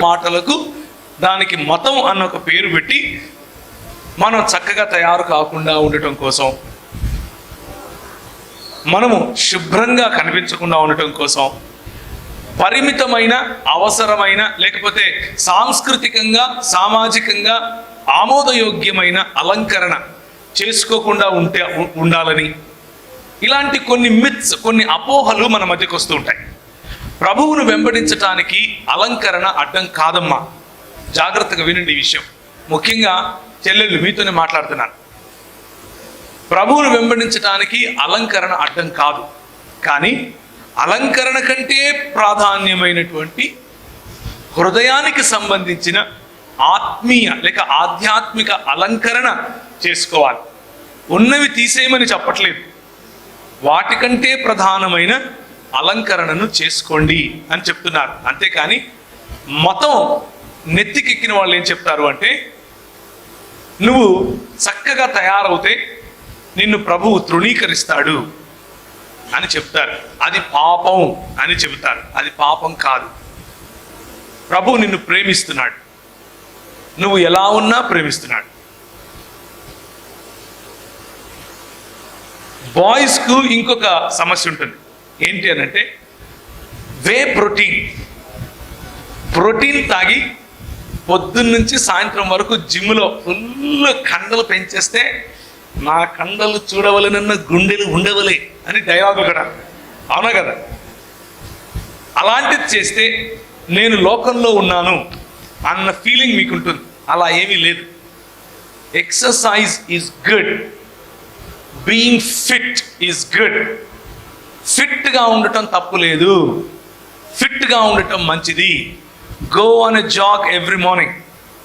మాటలకు దానికి మతం అన్న ఒక పేరు పెట్టి మనం చక్కగా తయారు కాకుండా ఉండటం కోసం, మనము శుభ్రంగా కనిపించకుండా ఉండటం కోసం పరిమితమైన, అవసరమైన, లేకపోతే సాంస్కృతికంగా, సామాజికంగా ఆమోదయోగ్యమైన అలంకరణ చేసుకోకుండా ఉండాలని ఇలాంటి కొన్ని మిత్స్, కొన్ని అపోహలు మన మధ్యకు వస్తూ ఉంటాయి. ప్రభువును వెంబడించటానికి అలంకరణ అడ్డం కాదమ్మా. జాగ్రత్తగా వినండి ఈ విషయం. ముఖ్యంగా చెల్లెళ్ళు మీతోనే మాట్లాడుతున్నాను. ప్రభువును వెంబడించటానికి అలంకరణ అడ్డం కాదు. కానీ అలంకరణ కంటే ప్రాధాన్యమైనటువంటి హృదయానికి సంబంధించిన ఆత్మీయ లేక ఆధ్యాత్మిక అలంకరణ చేసుకోవాలి. ఉన్నవి తీసేయమని చెప్పట్లేదు, వాటికంటే ప్రధానమైన అలంకరణను చేసుకోండి అని చెప్తున్నారు. అంతేకాని మతం నెత్తికెక్కిన వాళ్ళు ఏం చెప్తారు అంటే, నువ్వు చక్కగా తయారవుతే నిన్ను ప్రభువు తృణీకరిస్తాడు అని చెప్తారు. అది పాపం అని చెబుతారు. అది పాపం కాదు. ప్రభువు నిన్ను ప్రేమిస్తున్నాడు, నువ్వు ఎలా ఉన్నా ప్రేమిస్తున్నాడు. బాయ్స్కు ఇంకొక సమస్య ఉంటుంది. ఏంటి అనంటే, ప్రోటీన్ తాగి పొద్దున్నుంచి సాయంత్రం వరకు జిమ్లో ఫుల్ కండలు పెంచేస్తే నా కండలు చూడవలనన్న గుండెలు ఉండవలే అని డైలాగ్ కూడా, అవునా కదా? అలాంటిది చేస్తే నేను లోకంలో ఉన్నాను అన్న ఫీలింగ్ మీకు ఉంటుంది. అలా ఏమీ లేదు. Exercise is good, being fit is good. ఫిట్గా ఉండటం తప్పు లేదు, ఫిట్గా ఉండటం మంచిది. Go on a jog every morning.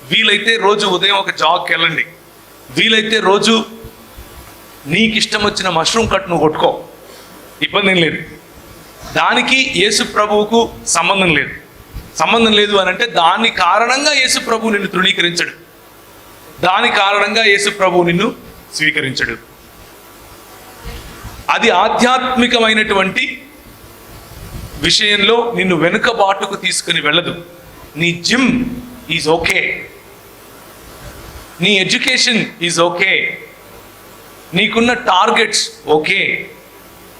వీలైతే రోజు ఉదయం ఒక జాగ్కి వెళ్ళండి. వీలైతే రోజు నీకు ఇష్టం వచ్చిన మష్రూమ్ కట్ నువ్వు కొట్టుకో, ఇబ్బంది ఏం లేదు. దానికి యేసు ప్రభువుకు సంబంధం లేదు. సంబంధం లేదు అని అంటే దాని కారణంగా యేసు ప్రభువు నిన్ను తృణీకరించడు, దాని కారణంగా యేసు ప్రభువు నిన్ను స్వీకరించడు. అది ఆధ్యాత్మికమైనటువంటి విషయంలో నిన్ను వెనుకబాటుకు తీసుకుని వెళ్ళదు. నీ జిమ్ ఈజ్ ఓకే, నీ ఎడ్యుకేషన్ ఈజ్ ఓకే, నీకున్న టార్గెట్స్ ఓకే,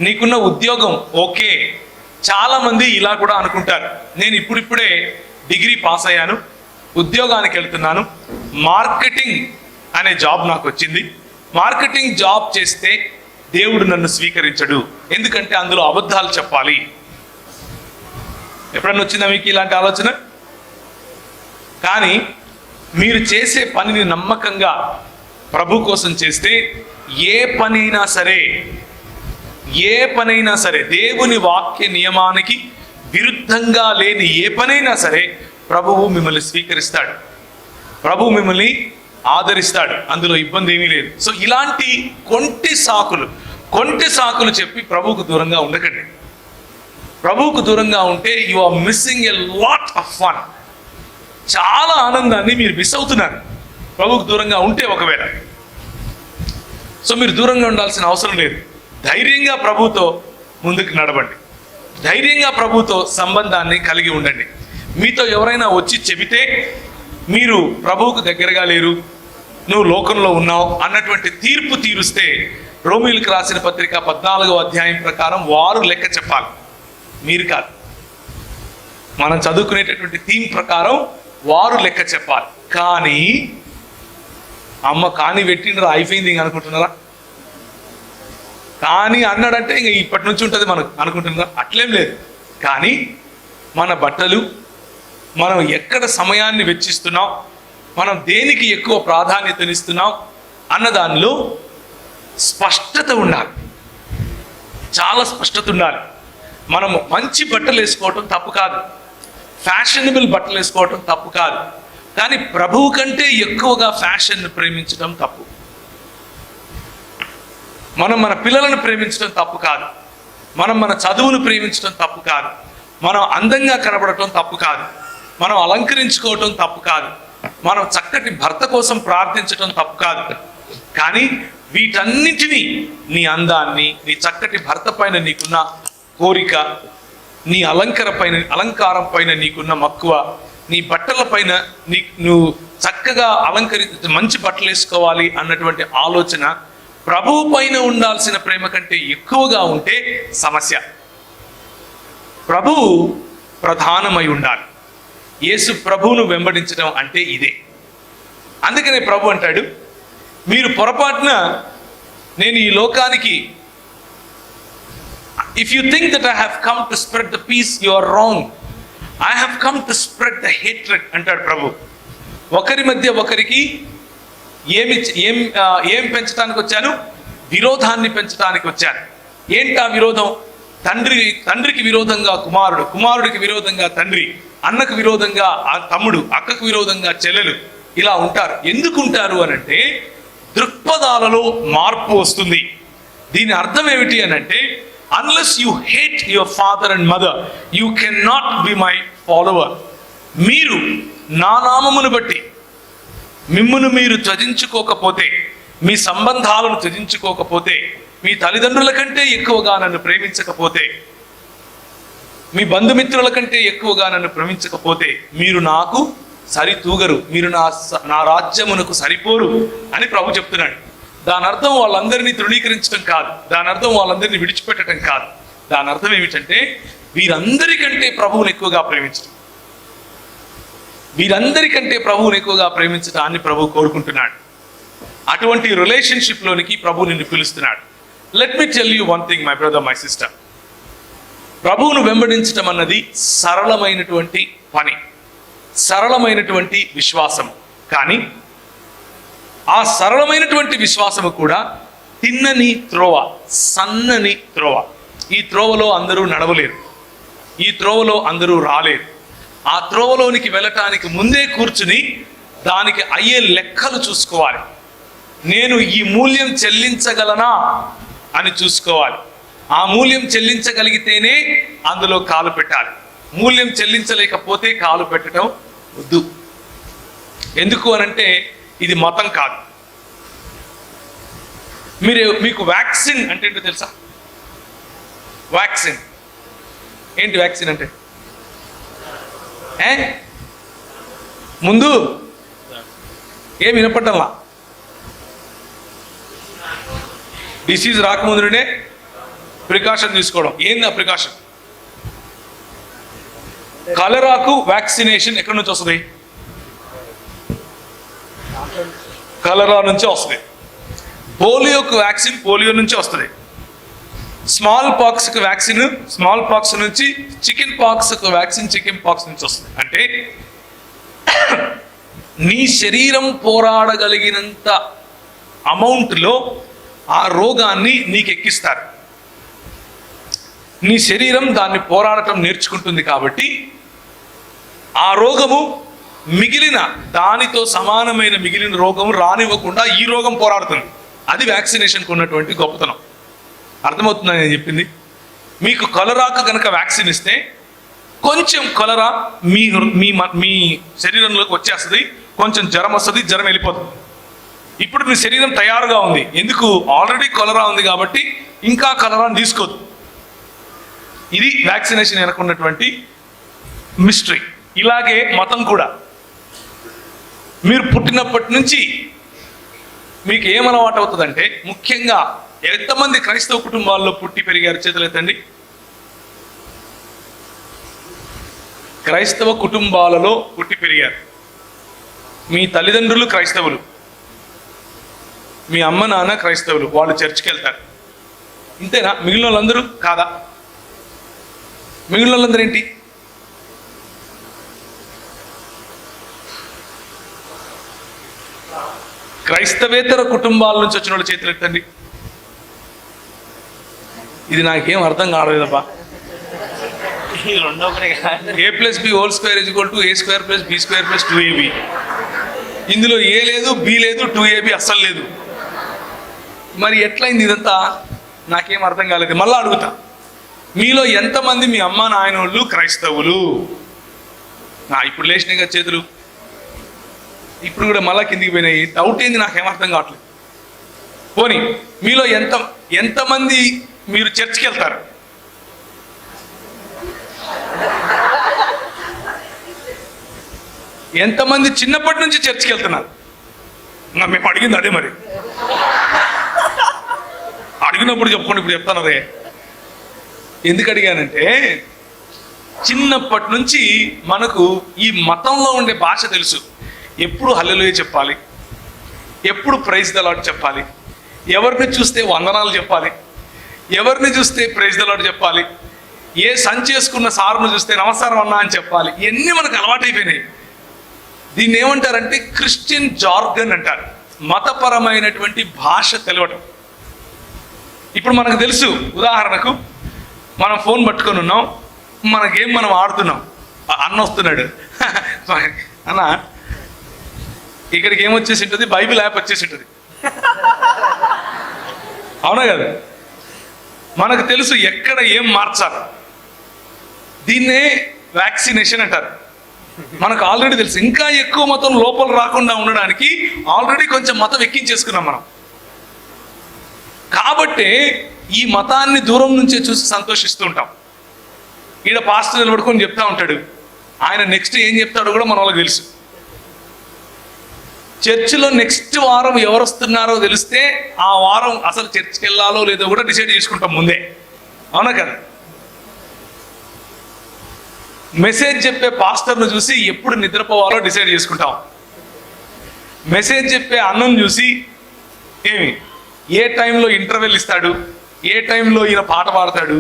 నీకున్న ఉద్యోగం ఓకే. చాలామంది ఇలా కూడా అనుకుంటారు, నేను ఇప్పుడిప్పుడే డిగ్రీ పాస్ అయ్యాను, ఉద్యోగానికి వెళ్తున్నాను, మార్కెటింగ్ అనే జాబ్ నాకు వచ్చింది, మార్కెటింగ్ జాబ్ చేస్తే దేవుడు నన్ను స్వీకరించడు, ఎందుకంటే అందులో అబద్ధాలు చెప్పాలి. ఎప్పుడన్నా వచ్చిందా మీకు ఇలాంటి ఆలోచన? కానీ మీరు చేసే పనిని నమ్మకంగా ప్రభు కోసం చేస్తే ఏ పనైనా సరే, దేవుని వాక్య నియమానికి విరుద్ధంగా లేని ఏ పనైనా సరే ప్రభువు మిమ్మల్ని స్వీకరిస్తాడు, ప్రభువు మిమ్మల్ని ఆదరిస్తాడు. అందులో ఇబ్బంది ఏమీ లేదు. సో ఇలాంటి కొంటి సాకులు చెప్పి ప్రభువుకు దూరంగా ఉండకండి. ప్రభువుకు దూరంగా ఉంటే you are missing a lot of fun. చాలా ఆనందాన్ని మీరు మిస్ అవుతున్నారు ప్రభువుకు దూరంగా ఉంటే. ఒకవేళ సో మీరు దూరంగా ఉండాల్సిన అవసరం లేదు. ధైర్యంగా ప్రభువుతో ముందుకు నడవండి, ధైర్యంగా ప్రభువుతో సంబంధాన్ని కలిగి ఉండండి. మీతో ఎవరైనా వచ్చి చెబితే మీరు ప్రభువుకు దగ్గరగా లేరు, నువ్వు లోకంలో ఉన్నావు అన్నటువంటి తీర్పు తీరుస్తే, రోమీయులకు రాసిన పత్రిక 14వ అధ్యాయం ప్రకారం వారు లెక్క చెప్పాలి, మీరు కాదు. మనం చదువుకునేటటువంటి థీమ్ ప్రకారం వారు లెక్క చెప్పాలి. కానీ అమ్మ కానీ పెట్టిండ్రా అయిపోయింది ఇంక అనుకుంటున్నారా? కానీ అన్నాడంటే ఇంక ఇప్పటి నుంచి ఉంటుంది మనకు అనుకుంటున్నారా? అట్లేం లేదు. కానీ మన బట్టలు, మనం ఎక్కడ సమయాన్ని వెచ్చిస్తున్నాం, మనం దేనికి ఎక్కువ ప్రాధాన్యతనిస్తున్నాం అన్న దానిలో స్పష్టత ఉండాలి, చాలా స్పష్టత ఉండాలి. మనము మంచి బట్టలు వేసుకోవటం తప్పు కాదు, ఫ్యాషనబుల్ బట్టలు వేసుకోవటం తప్పు కాదు. కానీ ప్రభువు కంటే ఎక్కువగా ఫ్యాషన్ను ప్రేమించడం తప్పు. మనం మన పిల్లలను ప్రేమించడం తప్పు కాదు, మనం మన చదువును ప్రేమించడం తప్పు కాదు, మనం అందంగా కనబడటం తప్పు కాదు, మనం అలంకరించుకోవటం తప్పు కాదు, మనం చక్కటి భర్త కోసం ప్రార్థించటం తప్పు కాదు. కానీ వీటన్నిటినీ, నీ అందాన్ని, నీ చక్కటి భర్త పైన నీకున్న కోరిక, నీ అలంకారం పైన నీకున్న మక్కువ, నీ బట్టల పైన నువ్వు చక్కగా మంచి బట్టలు వేసుకోవాలి అన్నటువంటి ఆలోచన ప్రభువు పైన ఉండాల్సిన ప్రేమ కంటే ఎక్కువగా ఉంటే సమస్య. ప్రభువు ప్రధానమై ఉండాలి. యేసు ప్రభువును వెంబడించడం అంటే ఇదే. అందుకనే ప్రభు అంటాడు, మీరు పొరపాటున నేను ఈ లోకానికి, if you think that I have come to spread the peace, you are wrong. I have come to spread the hatred అంటాడు ప్రభు. ఒకరి మధ్య ఒకరికి ఏం పెంచడానికి వచ్చాను? విరోధాన్ని పెంచడానికి వచ్చాను. ఏంటా విరోధం? తండ్రికి విరోధంగా కుమారుడు, కుమారుడికి విరోధంగా తండ్రి, అన్నకు విరోధంగా తమ్ముడు, అక్కకు విరోధంగా చెల్లెలు, ఇలా ఉంటారు. ఎందుకు ఉంటారు అనంటే దృక్పథాలలో మార్పు వస్తుంది. దీని అర్థం ఏమిటి అనంటే, unless you hate your father and mother, you can not be my follower. మీరు నా నామమును బట్టి మిమ్మును మీరు త్యజించుకోకపోతే, మీ సంబంధాలను త్యజించుకోకపోతే, మీ తల్లిదండ్రుల కంటే ఎక్కువగా నన్ను ప్రేమించకపోతే, మీ బంధుమిత్రుల కంటే ఎక్కువగా నన్ను ప్రేమించకపోతే మీరు నాకు సరితూగరు, మీరు నా రాజ్యమునకు సరిపోరు అని ప్రభు చెప్తున్నాడు. దాని అర్థం వాళ్ళందరినీ తృణీకరించడం కాదు, దాని అర్థం వాళ్ళందరినీ విడిచిపెట్టడం కాదు. దాని అర్థం ఏమిటంటే వీరందరికంటే ప్రభువుని ఎక్కువగా ప్రేమించడం, వీరందరికంటే ప్రభువుని ఎక్కువగా ప్రేమించడాన్ని ప్రభు కోరుకుంటున్నాడు. అటువంటి రిలేషన్షిప్లోనికి ప్రభు నిన్ను పిలుస్తున్నాడు. Let me tell you one thing my brother, my sister. ప్రభువును వెంబడించడం అన్నది సరళమైనటువంటి పని, సరళమైనటువంటి విశ్వాసము. కానీ ఆ సరళమైనటువంటి విశ్వాసము కూడా తిన్నని త్రోవ, సన్నని త్రోవ. ఈ త్రోవలో అందరూ నడవలేరు, ఈ త్రోవలో అందరూ రాలేరు. ఆ త్రోవలోనికి వెళ్ళటానికి ముందే కూర్చుని దానికి అయ్యే లెక్కలు చూసుకోవాలి. నేను ఈ మూల్యం చెల్లించగలనా అని చూసుకోవాలి. ఆ మూల్యం చెల్లించగలిగితేనే అందులో కాలు పెట్టాలి. మూల్యం చెల్లించలేకపోతే కాలు పెట్టడం వద్దు. ఎందుకు అనంటే ఇది మతం కాదు. మీకు వ్యాక్సిన్ అంటే ఏంటో తెలుసా? వ్యాక్సిన్ ఏంటి? వ్యాక్సిన్ అంటే ముందు ఏం వినపడ్డలా, డిసీజ్ రాకముందునే ప్రికాషన్ తీసుకోవడం. ఏంది ఆ ప్రికాషన్? కలరాకు వ్యాక్సినేషన్ ఎక్కడి నుంచి వస్తుంది? కలరా నుంచి వస్తుంది. పోలియోకు వ్యాక్సిన్ పోలియో నుంచి వస్తుంది. స్మాల్ పాక్స్కి వ్యాక్సిన్ స్మాల్ పాక్స్ నుంచి, చికెన్ పాక్స్కి వ్యాక్సిన్ చికెన్ పాక్స్ నుంచి వస్తుంది. అంటే నీ శరీరం పోరాడగలిగినంత అమౌంట్లో ఆ రోగాన్ని నీకు ఎక్కిస్తారు. నీ శరీరం దాన్ని పోరాడటం నేర్చుకుంటుంది. కాబట్టి ఆ రోగము మిగిలిన దానితో సమానమైన మిగిలిన రోగం రానివ్వకుండా ఈ రోగం పోరాడుతుంది. అది వ్యాక్సినేషన్కి ఉన్నటువంటి గొప్పతనం. అర్థమవుతుందా నేను చెప్పింది? మీకు కలరాకు కనుక వ్యాక్సిన్ ఇస్తే కొంచెం కలరా మీ శరీరంలోకి వచ్చేస్తుంది, కొంచెం జ్వరం వస్తుంది, జ్వరం వెళ్ళిపోతుంది. ఇప్పుడు మీ శరీరం తయారుగా ఉంది. ఎందుకు? ఆల్రెడీ కలరా ఉంది కాబట్టి ఇంకా కలరాని తీసుకోదు. ఇది వ్యాక్సినేషన్ వెనకున్నటువంటి మిస్టరీ. ఇలాగే మతం కూడా. మీరు పుట్టినప్పటి నుంచి మీకు ఏమలవాటు అవుతుందంటే, ముఖ్యంగా ఎంతమంది క్రైస్తవ కుటుంబాల్లో పుట్టి పెరిగారు? చేతులు ఎత్తండి. క్రైస్తవ కుటుంబాలలో పుట్టి పెరిగారు. మీ తల్లిదండ్రులు క్రైస్తవులు, మీ అమ్మ నాన్న క్రైస్తవులు, వాళ్ళు చర్చికి వెళ్తారు. ఇంతేనా? మిగిలిన వాళ్ళందరూ కాదా? మిగిలిన వాళ్ళందరూ ఏంటి? క్రైస్తవేతర కుటుంబాల నుంచి వచ్చిన వాళ్ళు చేతులు ఎత్తండి. ఇది నాకేం అర్థం కాలేదబ్బా. a+b² = a²+b² + 2ab. ఇందులో ఏ లేదు, బి లేదు, 2ab అస్సలు లేదు. మరి ఎట్లయింది ఇదంతా? నాకేం అర్థం కాలేదు. మళ్ళా అడుగుతా, మీలో ఎంతమంది మీ అమ్మ నాయనోళ్ళు క్రైస్తవులు? ఇప్పుడు లేచినాయి కదా చేతులు. ఇప్పుడు కూడా మళ్ళా కిందికి పోయినాయి. డౌట్ ఏంది? నాకేం అర్థం కావట్లేదు. పోనీ మీలో ఎంతమంది మీరు చర్చికి వెళ్తారు? ఎంతమంది చిన్నప్పటి నుంచి చర్చికి వెళ్తున్నారు? ఇంకా మేము అడిగింది అదే. మరి అడిగినప్పుడు చెప్పుకోండి, ఇప్పుడు చెప్తాను అదే. ఎందుకు అడిగానంటే, చిన్నప్పటి నుంచి మనకు ఈ మతంలో ఉండే భాష తెలుసు. ఎప్పుడు హల్లెలూయా చెప్పాలి, ఎప్పుడు ప్రైజ్ ద లార్డ్ చెప్పాలి, ఎవరిని చూస్తే వందనాలు చెప్పాలి, ఎవరిని చూస్తే ప్రైజ్ ద లార్డ్ చెప్పాలి, ఏ సంచి చేసుకున్న సార్ను చూస్తే నమస్కారం అన్నా అని చెప్పాలి. ఇవన్నీ మనకు అలవాటైపోయినాయి. దీన్ని ఏమంటారంటే క్రిస్టియన్ జార్గన్ అంటారు, మతపరమైనటువంటి భాష తెలవడం. ఇప్పుడు మనకు తెలుసు, ఉదాహరణకు మనం ఫోన్ పట్టుకొని ఉన్నాం, మన గేమ్ మనం ఆడుతున్నాం, అన్న వస్తున్నాడు, అన్న ఇక్కడికి ఏమొచ్చేసి ఉంటుంది, బైబిల్ యాప్ వచ్చేసి ఉంటుంది. అవునా కదా? మనకు తెలుసు ఎక్కడ ఏం మార్చాలి. దీన్నే వ్యాక్సినేషన్ అంటారు. మనకు ఆల్రెడీ తెలుసు. ఇంకా ఎక్కువ మతం లోపల రాకుండా ఉండడానికి ఆల్రెడీ కొంచెం మతం ఎక్కించేసుకున్నాం మనం. కాబట్టి ఈ మతాన్ని దూరం నుంచే చూసి సంతోషిస్తూ ఉంటాం. ఈడ పాస్టర్ నిలబడుకొని చెప్తా ఉంటాడు, ఆయన నెక్స్ట్ ఏం చెప్తాడో కూడా మన వాళ్ళకి తెలుసు. చర్చిలో నెక్స్ట్ వారం ఎవరు వస్తున్నారో తెలిస్తే ఆ వారం అసలు చర్చికి వెళ్ళాలో లేదో కూడా డిసైడ్ చేసుకుంటాం ముందే. అవునా కదా? మెసేజ్ చెప్పే పాస్టర్ను చూసి ఎప్పుడు నిద్రపోవాలో డిసైడ్ చేసుకుంటాం. మెసేజ్ చెప్పే అన్నం చూసి ఏ టైంలో ఇంటర్వెల్ ఇస్తాడు, ఏ టైంలో ఈయన పాట పాడతాడు,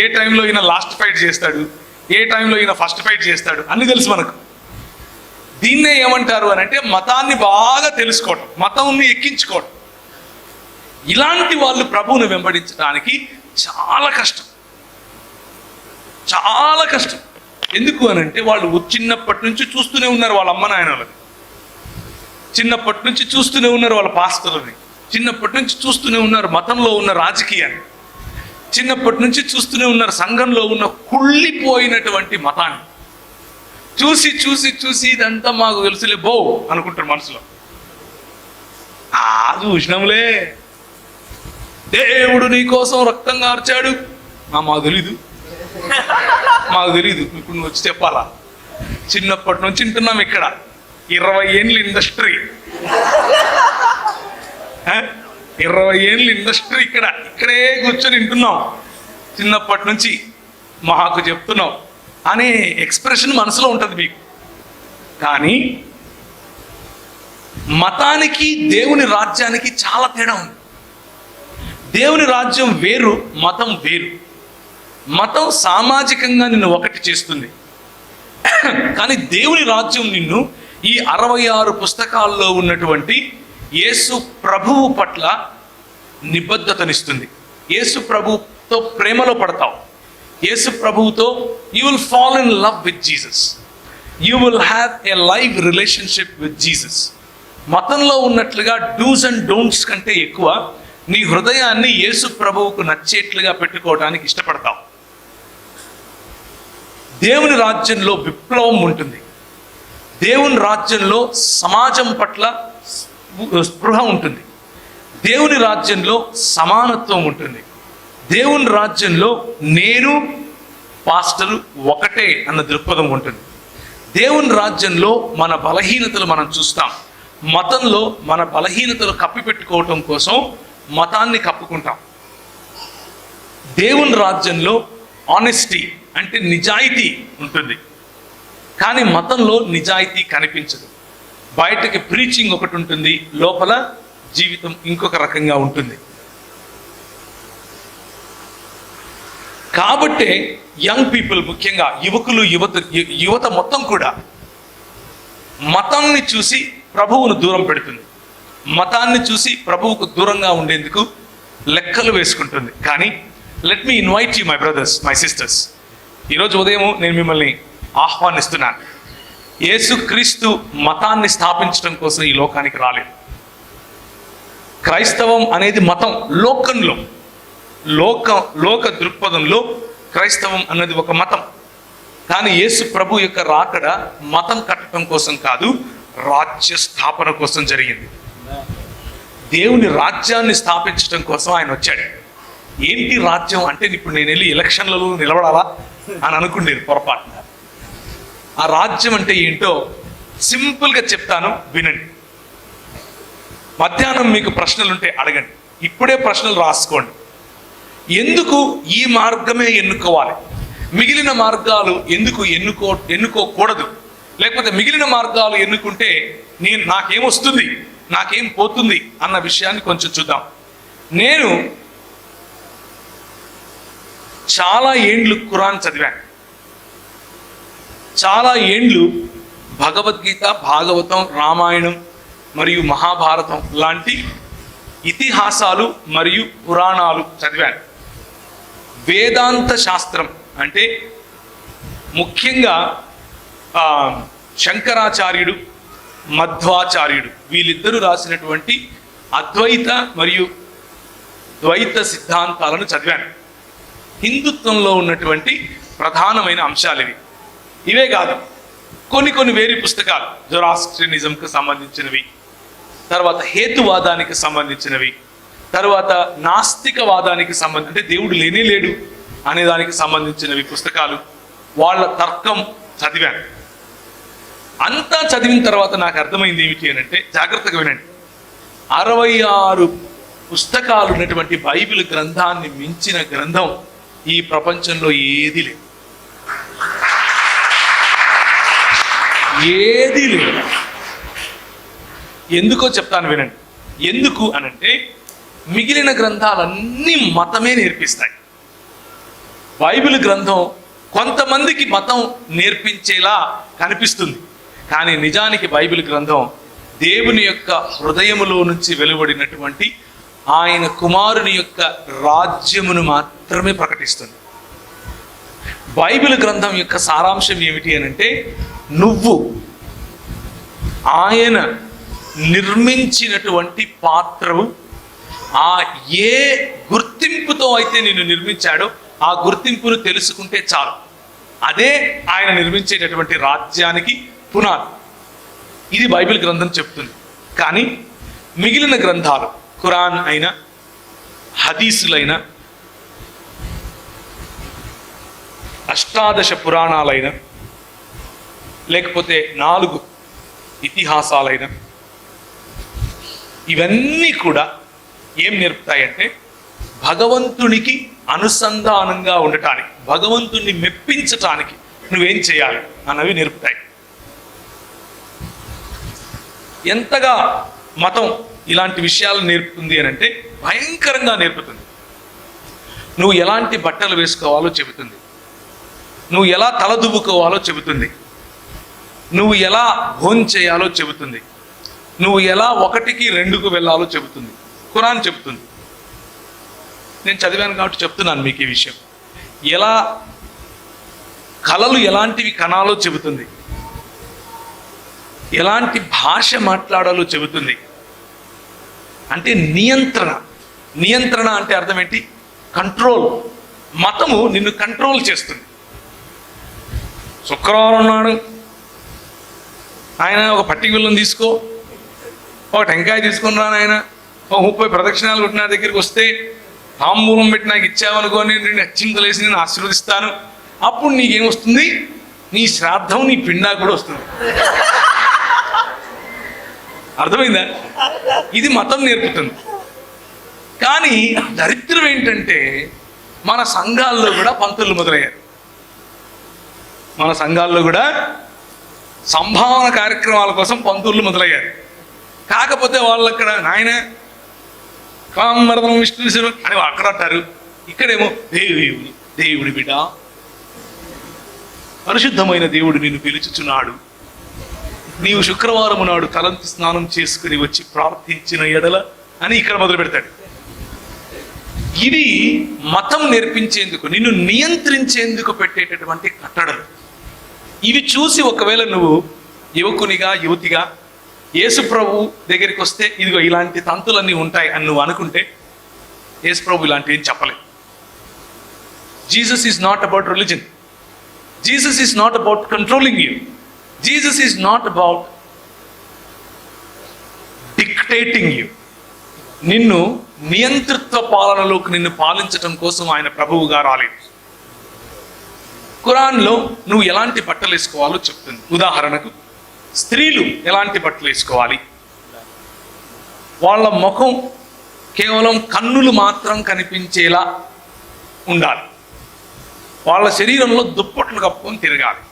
ఏ టైంలో ఈయన లాస్ట్ ఫైట్ చేస్తాడు, ఏ టైంలో ఈయన ఫస్ట్ ఫైట్ చేస్తాడు, అన్ని తెలుసు మనకు. దీన్నే ఏమంటారు అని అంటే మతాన్ని బాగా తెలుసుకోవడం, మతాన్ని ఎక్కించుకోవడం. ఇలాంటి వాళ్ళు ప్రభువును వెంబడించడానికి చాలా కష్టం, చాలా కష్టం. ఎందుకు అని అంటే వాళ్ళు చిన్నప్పటి నుంచి చూస్తూనే ఉన్నారు వాళ్ళ అమ్మ నాయనలని, చిన్నప్పటి నుంచి చూస్తూనే ఉన్నారు వాళ్ళ పాస్టర్లని, చిన్నప్పటి నుంచి చూస్తూనే ఉన్నారు మతంలో ఉన్న రాజకీయాన్ని, చిన్నప్పటి నుంచి చూస్తూనే ఉన్నారు సంఘంలో ఉన్న కుళ్ళిపోయినటువంటి మతాన్ని. చూసి చూసి చూసి ఇదంతా మాకు తెలుసులే బో అనుకుంటారు మనసులో. చూసినాంలే, దేవుడు నీ కోసం రక్తం కార్చాడు, మాకు తెలీదు, మాకు తెలీదు, ఇప్పుడు నువ్వు వచ్చి చెప్పాలా? చిన్నప్పటి నుంచి వింటున్నాం. ఇక్కడ 20 ఏళ్ళ ఇండస్ట్రీ, 20 ఏళ్ళ ఇండస్ట్రీ, ఇక్కడే కూర్చొని వింటున్నాం. చిన్నప్పటి నుంచి మాకు చెప్తున్నాం అనే ఎక్స్ప్రెషన్ మనసులో ఉంటుంది మీకు. కానీ మతానికి దేవుని రాజ్యానికి చాలా తేడా ఉంది. దేవుని రాజ్యం వేరు, మతం వేరు. మతం సామాజికంగా నిన్ను ఒకటి చేస్తుంది, కానీ దేవుని రాజ్యం నిన్ను ఈ 66 పుస్తకాల్లో ఉన్నటువంటి యేసు ప్రభువు పట్ల నిబద్ధతనిస్తుంది. యేసు ప్రభువుతో ప్రేమలో పడతావు. యేసు ప్రభువుతో you will fall in love with Jesus. You will have a live relationship with Jesus. మతంలో ఉన్నట్లుగా డూస్ అండ్ డోంట్స్ కంటే ఎక్కువ నీ హృదయాన్ని యేసు ప్రభువుకు నచ్చేట్లుగా పెట్టుకోవడానికి ఇష్టపడతావు. దేవుని రాజ్యంలో విప్లవం ఉంటుంది. దేవుని రాజ్యంలో సమాజం పట్ల స్పృహ ఉంటుంది. దేవుని రాజ్యంలో సమానత్వం ఉంటుంది. దేవుని రాజ్యంలో నేను పాస్టరు ఒకటే అన్న దృక్పథం ఉంటుంది. దేవుని రాజ్యంలో మన బలహీనతలు మనం చూస్తాం. మతంలో మన బలహీనతలు కప్పిపెట్టుకోవటం కోసం మతాన్ని కప్పుకుంటాం. దేవుని రాజ్యంలో ఆనెస్టీ అంటే నిజాయితీ ఉంటుంది, కానీ మతంలో నిజాయితీ కనిపించదు. బయటకి ప్రీచింగ్ ఒకటి ఉంటుంది, లోపల జీవితం ఇంకొక రకంగా ఉంటుంది. కాబట్టే యంగ్ పీపుల్, ముఖ్యంగా యువకులు, యువత మొత్తం కూడా మతాన్ని చూసి ప్రభువును దూరం పెడుతుంది. మతాన్ని చూసి ప్రభువుకు దూరంగా ఉండేందుకు లెక్కలు వేసుకుంటుంది. కానీ let me invite you my brothers, my sisters, ఈరోజు ఉదయం నేను మిమ్మల్ని ఆహ్వానిస్తున్నాను. యేసుక్రీస్తు మతాన్ని స్థాపించడం కోసం ఈ లోకానికి రాలేదు. క్రైస్తవం అనేది మతం, లోకంలో లోక దృక్పథంలో క్రైస్తవం అన్నది ఒక మతం. కానీ యేసు ప్రభు యొక్క రాకడ మతం కట్టడం కోసం కాదు, రాజ్య స్థాపన కోసం జరిగింది. దేవుని రాజ్యాన్ని స్థాపించడం కోసం ఆయన వచ్చాడు. ఏంటి రాజ్యం అంటే, ఇప్పుడు నేను వెళ్ళి ఎలక్షన్లలో నిలబడాలా అని అనుకుండేది పొరపాటున. ఆ రాజ్యం అంటే ఏంటో సింపుల్గా చెప్తాను, వినండి. మధ్యాహ్నం మీకు ప్రశ్నలుంటే అడగండి, ఇప్పుడే ప్రశ్నలు రాసుకోండి. ఎందుకు ఈ మార్గమే ఎన్నుకోవాలి, మిగిలిన మార్గాలు ఎందుకు ఎన్నుకోకూడదు, లేకపోతే మిగిలిన మార్గాలు ఎన్నుకుంటే నాకేమొస్తుంది, నాకేం పోతుంది అన్న విషయాన్ని కొంచెం చూద్దాం. నేను చాలా ఏండ్లు ఖురాన్ చదివాను, చాలా ఏండ్లు భగవద్గీత, భాగవతం, రామాయణం మరియు మహాభారతం లాంటి ఇతిహాసాలు మరియు పురాణాలు చదివాను. వేదాంత శాస్త్రం అంటే ముఖ్యంగా శంకరాచార్యుడు, మధ్వాచార్యుడు వీళ్ళిద్దరూ రాసినటువంటి అద్వైత మరియు ద్వైత సిద్ధాంతాలను చదివాను. హిందుత్వంలో ఉన్నటువంటి ప్రధానమైన అంశాలు ఇవే కాదు, కొన్ని వేరే పుస్తకాలు జొరాస్ట్రియనిజంకి సంబంధించినవి, తర్వాత హేతువాదానికి సంబంధించినవి, తర్వాత నాస్తికవాదానికి అంటే దేవుడు లేనే లేడు అనే దానికి సంబంధించినవి పుస్తకాలు, వాళ్ళ తర్కం చదివాను. అంతా చదివిన తర్వాత నాకు అర్థమైంది ఏమిటి అని అంటే, జాగ్రత్తగా వినండి, 66 పుస్తకాలు ఉన్నటువంటి బైబిల్ గ్రంథాన్ని మించిన గ్రంథం ఈ ప్రపంచంలో ఏది లేదు, ఏది లేదు. ఎందుకో చెప్తాను వినండి. ఎందుకు అనంటే, మిగిలిన గ్రంథాలన్నీ మతమే నేర్పిస్తాయి. బైబిల్ గ్రంథం కొంతమందికి మతం నేర్పించేలా కనిపిస్తుంది, కానీ నిజానికి బైబిల్ గ్రంథం దేవుని యొక్క హృదయములో నుంచి వెలువడినటువంటి ఆయన కుమారుని యొక్క రాజ్యమును మాత్రమే ప్రకటిస్తుంది. బైబిల్ గ్రంథం యొక్క సారాంశం ఏమిటి అనంటే, నువ్వు ఆయన నిర్మించినటువంటి పాత్రవు, ఆ ఏ గుర్తింపుతో అయితే నిన్ను నిర్మించాడో ఆ గుర్తింపును తెలుసుకుంటే చాలు. అదే ఆయన నిర్మించేటటువంటి రాజ్యానికి పునాది. ఇది బైబిల్ గ్రంథం చెప్తుంది. కానీ మిగిలిన గ్రంథాలు, ఖురాన్ అయినా, హదీసులైనా, అష్టాదశ పురాణాలైనా, లేకపోతే 4 ఇతిహాసాలైనా, ఇవన్నీ కూడా ఏం నేర్పుతాయంటే, భగవంతునికి అనుసంధానంగా ఉండటానికి, భగవంతుణ్ణి మెప్పించటానికి నువ్వేం చేయాలి అన్నవి నేర్పుతాయి. ఎంతగా మతం ఇలాంటి విషయాలు నేర్పుతుంది అని అంటే, భయంకరంగా నేర్పుతుంది. నువ్వు ఎలాంటి బట్టలు వేసుకోవాలో చెబుతుంది, నువ్వు ఎలా తలదువ్వుకోవాలో చెబుతుంది, నువ్వు ఎలా భోజనం చేయాలో చెబుతుంది, నువ్వు ఎలా 1కి 2కు వెళ్ళాలో చెబుతుంది. ఖురాన్ చెబుతుంది. నేను చదివాను కాబట్టి చెప్తున్నాను మీకు ఈ విషయం. ఎలా కళలు ఎలాంటివి కనాలో చెబుతుంది, ఎలాంటి భాష మాట్లాడాలో చెబుతుంది. అంటే నియంత్రణ అంటే అర్థం ఏంటి? కంట్రోల్. మతము నిన్ను కంట్రోల్ చేస్తుంది. శుక్రవారం నాడు ఆయన ఒక పట్టిక బిల్లం తీసుకో, ఒక టెంకాయ తీసుకుని రా ఆయన, ఒక 30 ప్రదక్షిణాలు కొట్టిన దగ్గరికి వస్తే తాంబూలం పెట్టి నాకు ఇచ్చావనుకోని నేను అచ్చింతలేసి నేను ఆశీర్వదిస్తాను. అప్పుడు నీకేమొస్తుంది? నీ శ్రాద్ధం, నీ పిండా కూడా వస్తుంది. అర్థమైందా? ఇది మతం నేర్పుతుంది. కానీ దరిద్రం ఏంటంటే, మన సంఘాల్లో కూడా పంతులు మొదలయ్యారు. మన సంఘాల్లో కూడా సంభావన కార్యక్రమాల కోసం పంతులు మొదలయ్యారు. కాకపోతే వాళ్ళు అక్కడ నాయన కామరథం విష్ణు అని అక్కడ అంటారు, ఇక్కడేమో దేవుడి బిడ్డ, పరిశుద్ధమైన దేవుడు నిన్ను పిలుచుచున్నాడు, నీవు శుక్రవారం నాడు తలంటి స్నానం చేసుకుని వచ్చి ప్రార్థించిన ఎడల అని ఇక్కడ మొదలు పెడతాడు. ఇది మతం నేర్పించేందుకు, నిన్ను నియంత్రించేందుకు పెట్టేటటువంటి కట్టడలు. ఇవి చూసి ఒకవేళ నువ్వు యువకునిగా, యువతిగా యేసు ప్రభు దగ్గరికి వస్తే ఇదిగో ఇలాంటి తంతులన్నీ ఉంటాయి అని నువ్వు అనుకుంటే, యేసు ప్రభు ఇలాంటివి ఏం చెప్పలేదు. Jesus is not about religion. Jesus is not about controlling you. Jesus is not about dictating you. నిన్ను నియంతృత్వ పాలనలోకి నిన్ను పాలించటం కోసం ఆయన ప్రభువుగా రాలేదు. ఖురాన్లో నువ్వు ఎలాంటి బట్టలు వేసుకోవాలో చెప్తుంది. ఉదాహరణకు స్త్రీలు ఎలాంటి బట్టలు వేసుకోవాలి, వాళ్ళ ముఖం కేవలం కన్నులు మాత్రం కనిపించేలా ఉండాలి, వాళ్ళ శరీరంలో దుప్పట్లు కప్పుకొని తిరగాలి,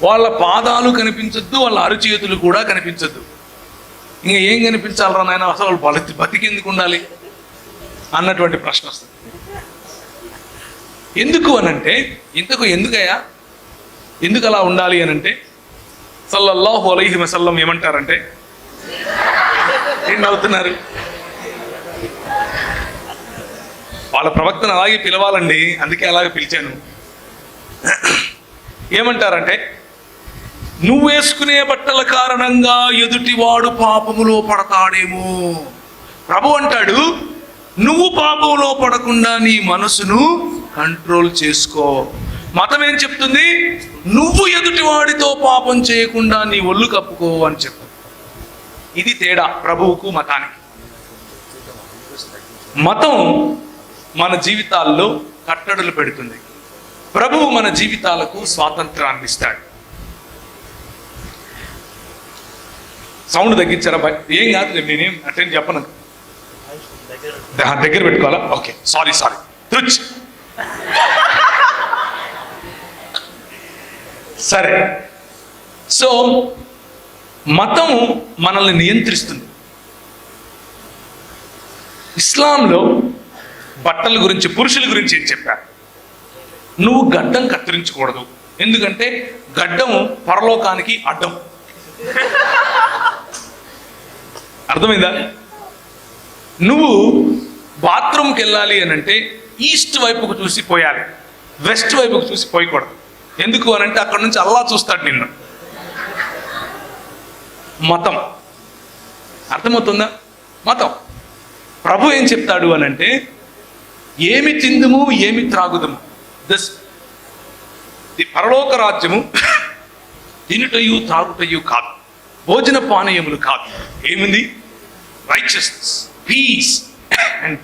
వాళ్ళ పాదాలు కనిపించొద్దు, వాళ్ళ అరచేతులు కూడా కనిపించొద్దు. ఇంకా ఏం కనిపించాలరా నాయన, అసలు వాళ్ళు బతికెందుకు ఉండాలి అన్నటువంటి ప్రశ్న వస్తుంది. ఎందుకు అనంటే, ఎందుకయ్యా ఎందుకు అలా ఉండాలి అనంటే, సల్లల్లాహు అలైహి వసల్లం ఏమంటారంటే, ఏం నవ్వుతున్నారు? వాళ్ళ ప్రవక్తను అలాగే పిలవాలండి, అందుకే అలాగే పిలిచాను. ఏమంటారంటే, నువ్వు వేసుకునే బట్టల కారణంగా ఎదుటివాడు పాపములో పడతాడేమో. ప్రభు అంటాడు, నువ్వు పాపంలో పడకుండా నీ మనసును కంట్రోల్ చేసుకో. మతం ఏం చెప్తుంది? నువ్వు ఎదుటివాడితో పాపం చేయకుండా నీ ఒళ్ళు కప్పుకో అని చెప్తుంది. ఇది తేడా ప్రభువుకు మతానికి. మతం మన జీవితాల్లో కట్టడులు పెడుతుంది, ప్రభువు మన జీవితాలకు స్వాతంత్రాన్ని ఇస్తాడు. సౌండ్ తగ్గించారా? ఏం కాదు, నేనేం అటెండ్ చెప్పను. దగ్గర పెట్టుకోవాలా? ఓకే, సారీ సరే. సో మతం మనల్ని నియంత్రిస్తుంది. ఇస్లాంలో బట్టల గురించి, పురుషుల గురించి ఏం చెప్పారు? నువ్వు గడ్డం కత్తిరించకూడదు, ఎందుకంటే గడ్డం పరలోకానికి అడ్డం. అర్థమైందా? నువ్వు బాత్రూమ్కి వెళ్ళాలి అని అంటే ఈస్ట్ వైపుకు చూసి పోయాలి, వెస్ట్ వైపుకు చూసి పోయకూడదు. ఎందుకు అనంటే అక్కడ నుంచి అల్లా చూస్తాడు నిన్ను. మతం అర్థమవుతుందా? మతం. ప్రభు ఏం చెప్తాడు అనంటే, ఏమి తిందుము ఏమి త్రాగుదము, పరలోక రాజ్యము తినుటయు త్రాగుటయు కాదు, భోజన పానీయములు కాదు. ఏమింది? Righteousness, peace and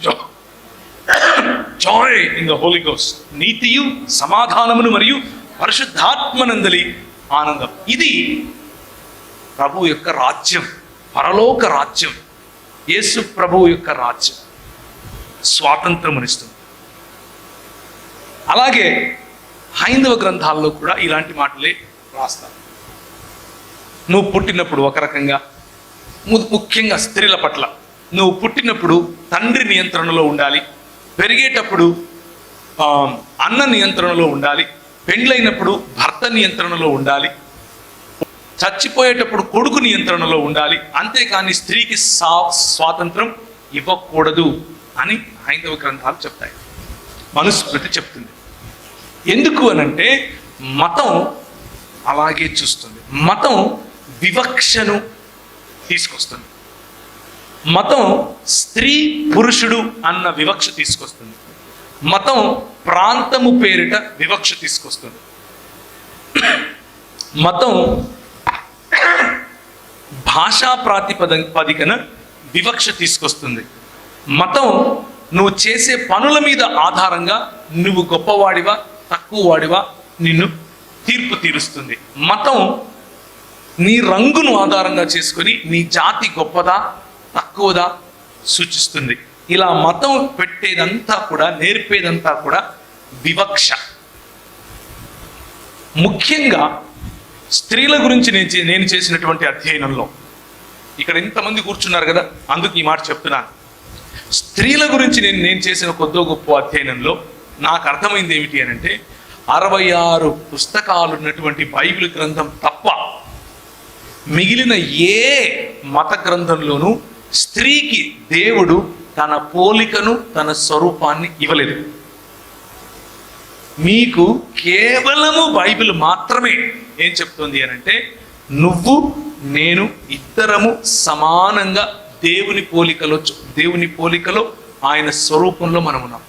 joy in the Holy Ghost. నీతియు సమాధానమును మరియు పరిశుద్ధాత్మనందలి ఆనందం. ఇది ప్రభు యొక్క రాజ్యం, పరలోక రాజ్యం, యేసు ప్రభువు యొక్క రాజ్యం. స్వాతంత్రమునిస్తుంది. అలాగే హైందవ గ్రంథాల్లో కూడా ఇలాంటి మాటలే రాస్తారు. నువ్వు పుట్టినప్పుడు ఒక రకంగా, ముఖ్యంగా స్త్రీల పట్ల, నువ్వు పుట్టినప్పుడు తండ్రి నియంత్రణలో ఉండాలి, పెరిగేటప్పుడు అన్న నియంత్రణలో ఉండాలి, పెండ్లైనప్పుడు భర్త నియంత్రణలో ఉండాలి, చచ్చిపోయేటప్పుడు కొడుకు నియంత్రణలో ఉండాలి, అంతేకాని స్త్రీకి స్వాతంత్రం ఇవ్వకూడదు అని హైందవ గ్రంథాలు చెప్తాయి, మనుస్మృతి చెప్తుంది. ఎందుకు అనంటే మతం అలాగే చూస్తుంది. మతం వివక్షను తీసుకొస్తుంది. మతం స్త్రీ పురుషుడు అన్న వివక్ష తీసుకొస్తుంది. మతం ప్రాంతము పేరిట వివక్ష తీసుకొస్తుంది. మతం భాషా ప్రాతిపదికన వివక్ష తీసుకొస్తుంది. మతం నువ్వు చేసే పనుల మీద ఆధారంగా నువ్వు గొప్పవాడివా తక్కువ వాడివా నిన్ను తీర్పు తీరుస్తుంది. మతం నీ రంగును ఆధారంగా చేసుకొని నీ జాతి గొప్పదా తక్కువదా సూచిస్తుంది. ఇలా మతం పెట్టేదంతా కూడా, నేర్పేదంతా కూడా వివక్ష. ముఖ్యంగా స్త్రీల గురించి నేను చేసినటువంటి అధ్యయనంలో, ఇక్కడ ఇంతమంది కూర్చున్నారు కదా, అందుకు ఈ మాట చెప్తున్నాను. స్త్రీల గురించి నేను చేసిన కొద్దో గొప్ప అధ్యయనంలో నాకు అర్థమైంది ఏమిటి అని అంటే, 66 పుస్తకాలు ఉన్నటువంటి బైబిల్ గ్రంథం తప్ప మిగిలిన ఏ మత గ్రంథంలోనూ స్త్రీకి దేవుడు తన పోలికను, తన స్వరూపాన్ని ఇవ్వలేదు. మీకు కేవలము బైబిల్ మాత్రమే ఏం చెప్తుంది అని అంటే, నువ్వు నేను ఇద్దరము సమానంగా దేవుని పోలికలో ఆయన స్వరూపంలో మనం ఉన్నాం.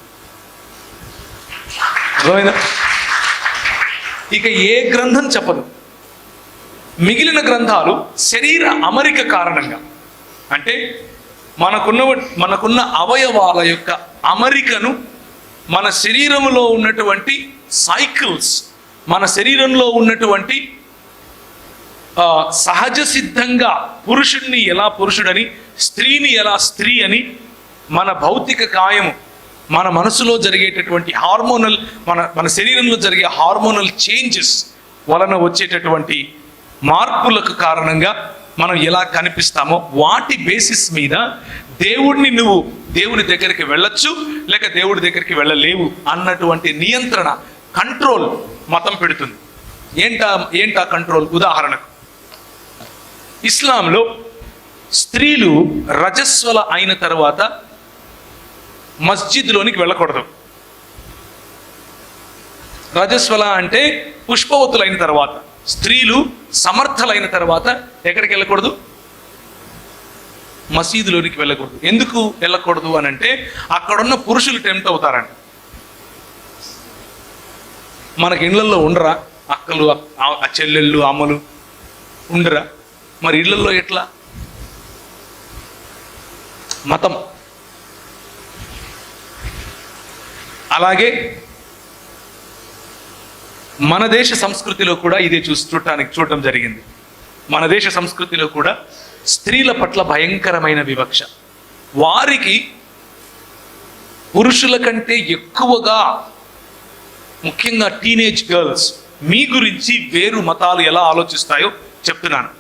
అర్థమైందా? ఇక ఏ గ్రంథం చెప్పదు. మిగిలిన గ్రంథాలు శరీర అమరిక కారణంగా, అంటే మనకున్న అవయవాల యొక్క అమరికను, మన శరీరంలో ఉన్నటువంటి సైకిల్స్, మన శరీరంలో ఉన్నటువంటి సహజ సిద్ధంగా పురుషుణ్ణి ఎలా పురుషుడని, స్త్రీని ఎలా స్త్రీ అని, మన భౌతిక కాయము, మన మనసులో జరిగేటటువంటి హార్మోనల్, మన శరీరంలో జరిగే హార్మోనల్ చేంజెస్ వలన వచ్చేటటువంటి మార్పులకు కారణంగా మనం ఎలా కనిపిస్తామో వాటి బేసిస్ మీద నువ్వు దేవుని దగ్గరికి వెళ్ళొచ్చు, లేక దేవుడి దగ్గరికి వెళ్ళలేవు అన్నటువంటి నియంత్రణ, కంట్రోల్ మతం పెడుతుంది. ఏంటా కంట్రోల్? ఉదాహరణకు ఇస్లాంలో స్త్రీలు రజస్వల అయిన తర్వాత మస్జిద్లోనికి వెళ్ళకూడదు. రజస్వల అంటే పుష్పవతులైన తర్వాత, స్త్రీలు సమర్థలైన తర్వాత ఎక్కడికి వెళ్ళకూడదు? మసీదులోనికి వెళ్ళకూడదు. ఎందుకు వెళ్ళకూడదు అని అంటే అక్కడున్న పురుషులు టెంప్ట్ అవుతారంట. మనకి ఇళ్లలో ఉండరా అక్కలు, చెల్లెళ్ళు, అమ్మలు ఉండరా? మరి ఇళ్లలో ఎట్లా? మతం. అలాగే మన దేశ సంస్కృతిలో కూడా ఇదే చూడటం జరిగింది. మన దేశ సంస్కృతిలో కూడా స్త్రీల పట్ల భయంకరమైన వివక్ష. వారికి పురుషుల కంటే ఎక్కువగా, ముఖ్యంగా టీనేజ్ గర్ల్స్ మీ గురించి వేరు మతాలు ఎలా ఆలోచిస్తాయో చెప్తున్నాను.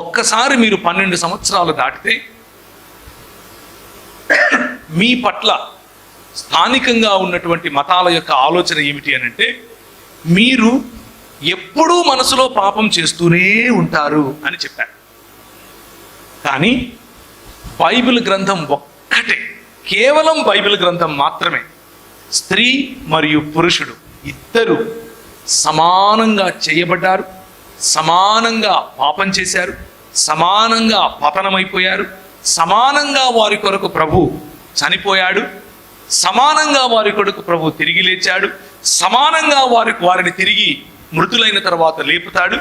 ఒక్కసారి మీరు 12 సంవత్సరాలు దాటితే మీ పట్ల స్థానికంగా ఉన్నటువంటి మతాల యొక్క ఆలోచన ఏమిటి అని అంటే, మీరు ఎప్పుడూ మనసులో పాపం చేస్తూనే ఉంటారు అని చెప్పారు. కానీ బైబిల్ గ్రంథం ఒక్కటే, కేవలం బైబిల్ గ్రంథం మాత్రమే స్త్రీ మరియు పురుషుడు ఇద్దరు సమానంగా చేయబడ్డారు, సమానంగా పాపం చేశారు, సమానంగా పతనమైపోయారు, సమానంగా వారి కొరకు ప్రభు చనిపోయాడు, సమానంగా వారి కొరకు ప్రభు తిరిగి లేచాడు, సమానంగా వారిని తిరిగి మృతులైన తర్వాత లేపుతాడు,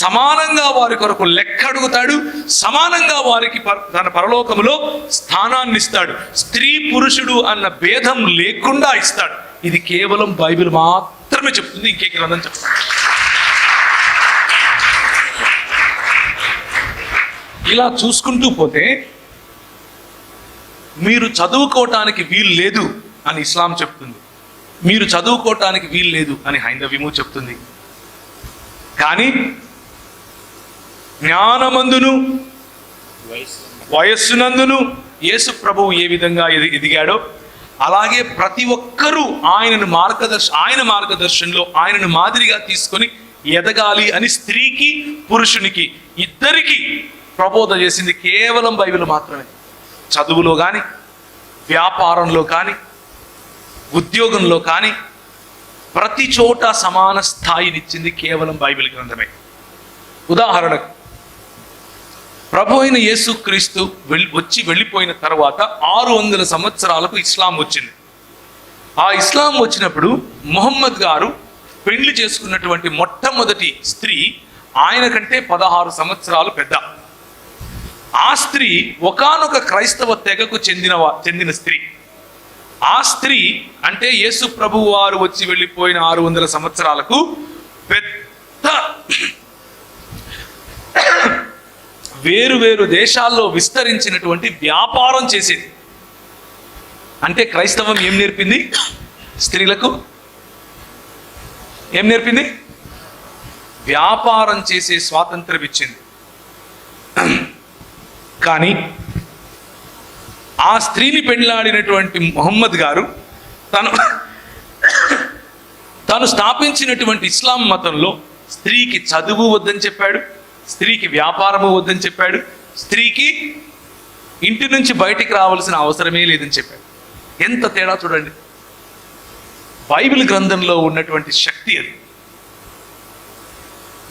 సమానంగా వారి కొరకు లెక్క అడుగుతాడు, సమానంగా వారికి తన పరలోకములో స్థానాన్ని ఇస్తాడు. స్త్రీ పురుషుడు అన్న భేదం లేకుండా ఇస్తాడు. ఇది కేవలం బైబిల్ మాత్రమే చెప్తుంది, ఇంకే గ్రంథం చెప్తాడు. ఇలా చూసుకుంటూ పోతే మీరు చదువుకోవటానికి వీలు లేదు అని ఇస్లాం చెప్తుంది, మీరు చదువుకోవటానికి వీలు లేదు అని హైందవ్యము చెప్తుంది. కానీ జ్ఞానమందును వయస్సునందును యేసు ప్రభువు ఏ విధంగా ఎదిగాడో అలాగే ప్రతి ఒక్కరూ ఆయన మార్గదర్శనంలో ఆయనను మాదిరిగా తీసుకొని ఎదగాలి అని స్త్రీకి పురుషునికి ఇద్దరికి ప్రబోధ చేసింది కేవలం బైబిల్ మాత్రమే. చదువులో కానీ, వ్యాపారంలో కానీ, ఉద్యోగంలో కానీ ప్రతి చోట సమాన స్థాయినిచ్చింది కేవలం బైబిల్ గ్రంథమే. ఉదాహరణకు ప్రభు అయిన యేసుక్రీస్తు వెళ్ళిపోయిన తర్వాత 600 సంవత్సరాలకు ఇస్లాం వచ్చింది. ఆ ఇస్లాం వచ్చినప్పుడు ముహమ్మద్ గారు పెళ్లి చేసుకున్నటువంటి మొట్టమొదటి స్త్రీ ఆయన కంటే 16 సంవత్సరాలు పెద్ద. ఆ స్త్రీ ఒకానొక క్రైస్తవ తెగకు చెందిన స్త్రీ. ఆ స్త్రీ అంటే యేసు ప్రభు వారు వచ్చి వెళ్ళిపోయిన 600 సంవత్సరాలకు పెద్ద వేరు దేశాల్లో విస్తరించినటువంటి వ్యాపారం చేసేది. అంటే క్రైస్తవం ఏం నేర్పింది? స్త్రీలకు ఏం నేర్పింది? వ్యాపారం చేసే స్వాతంత్రం ఇచ్చింది. కానీ ఆ స్త్రీని పెళ్లాడినటువంటి ముహమ్మద్ గారు తను స్థాపించినటువంటి ఇస్లాం మతంలో స్త్రీకి చదువు వద్దని చెప్పాడు, స్త్రీకి వ్యాపారము వద్దని చెప్పాడు, స్త్రీకి ఇంటి నుంచి బయటికి రావాల్సిన అవసరమే లేదని చెప్పాడు. ఎంత తేడా చూడండి. బైబిల్ గ్రంథంలో ఉన్నటువంటి శక్తి అది.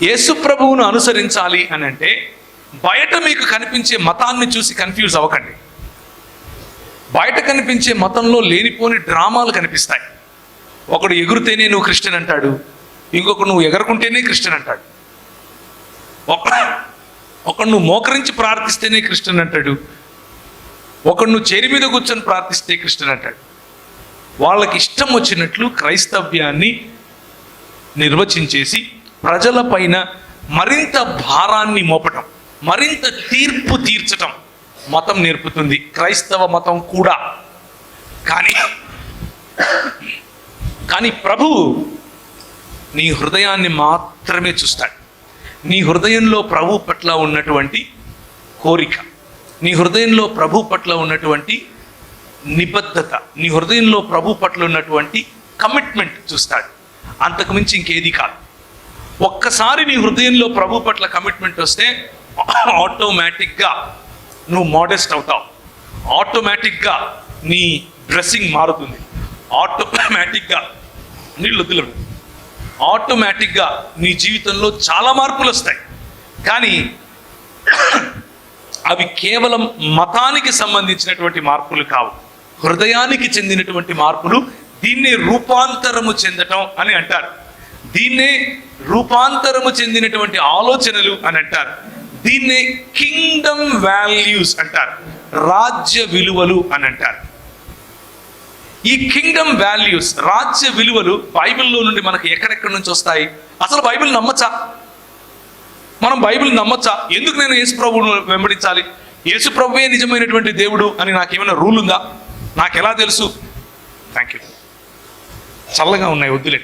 యేసు ప్రభువును అనుసరించాలి అని అంటే బయట మీకు కనిపించే మతాన్ని చూసి కన్ఫ్యూజ్ అవ్వకండి. బయట కనిపించే మతంలో లేనిపోని డ్రామాలు కనిపిస్తాయి. ఒకడు ఎగురుతేనే నువ్వు క్రిస్టియన్ అంటాడు, ఇంకొకడు నువ్వు ఎగరుకుంటేనే క్రిస్టియన్ అంటాడు, ఒకడు నువ్వు మోకరించి ప్రార్థిస్తేనే క్రిస్టియన్ అంటాడు, ఒకడు నువ్వు చేరి మీద కూర్చొని ప్రార్థిస్తే క్రిస్టియన్ అంటాడు. వాళ్ళకి ఇష్టం వచ్చినట్లు క్రైస్తవ్యాన్ని నిర్వచించేసి ప్రజల పైన మరింత భారాన్ని మోపటం, మరింత తీర్పు తీర్చటం మతం నేర్పుతుంది, క్రైస్తవ మతం కూడా. కానీ ప్రభువు నీ హృదయాన్ని మాత్రమే చూస్తాడు. నీ హృదయంలో ప్రభు పట్ల ఉన్నటువంటి కోరిక, నీ హృదయంలో ప్రభు పట్ల ఉన్నటువంటి నిబద్ధత, నీ హృదయంలో ప్రభు పట్ల ఉన్నటువంటి కమిట్మెంట్ చూస్తాడు. అంతకు మించి ఇంకేది కాదు. ఒక్కసారి నీ హృదయంలో ప్రభు పట్ల కమిట్మెంట్ వస్తే ఆటోమేటిక్గా నువ్వు మోడెస్ట్ అవుతావు, ఆటోమేటిక్గా నీ డ్రెస్సింగ్ మారుతుంది, ఆటోమేటిక్గా ఆటోమేటిక్గా నీ జీవితంలో చాలా మార్పులు వస్తాయి. కానీ అవి కేవలం మతానికి సంబంధించినటువంటి మార్పులు కావు, హృదయానికి చెందినటువంటి మార్పులు. దీన్నే రూపాంతరము చెందటం అని అంటారు, దీన్నే రూపాంతరము చెందినటువంటి ఆలోచనలు అని అంటారు, దీన్నే కింగ్డమ్ వాల్యూస్ అంటారు, రాజ్య విలువలు అని అంటారు. ఈ కింగ్డమ్ వాల్యూస్, రాజ్య విలువలు బైబిల్లో నుండి మనకు ఎక్కడెక్కడి నుంచి వస్తాయి? అసలు బైబిల్ నమ్మచ్చా? మనం బైబిల్ నమ్మచ్చా? ఎందుకు నేను యేసు ప్రభువును వెంబడించాలి? యేసు ప్రభువే నిజమైనటువంటి దేవుడు అని నాకేమైనా రూల్ ఉందా? నాకు ఎలా తెలుసు? థ్యాంక్ యూ, చల్లగా ఉన్నాయి, వద్దులే.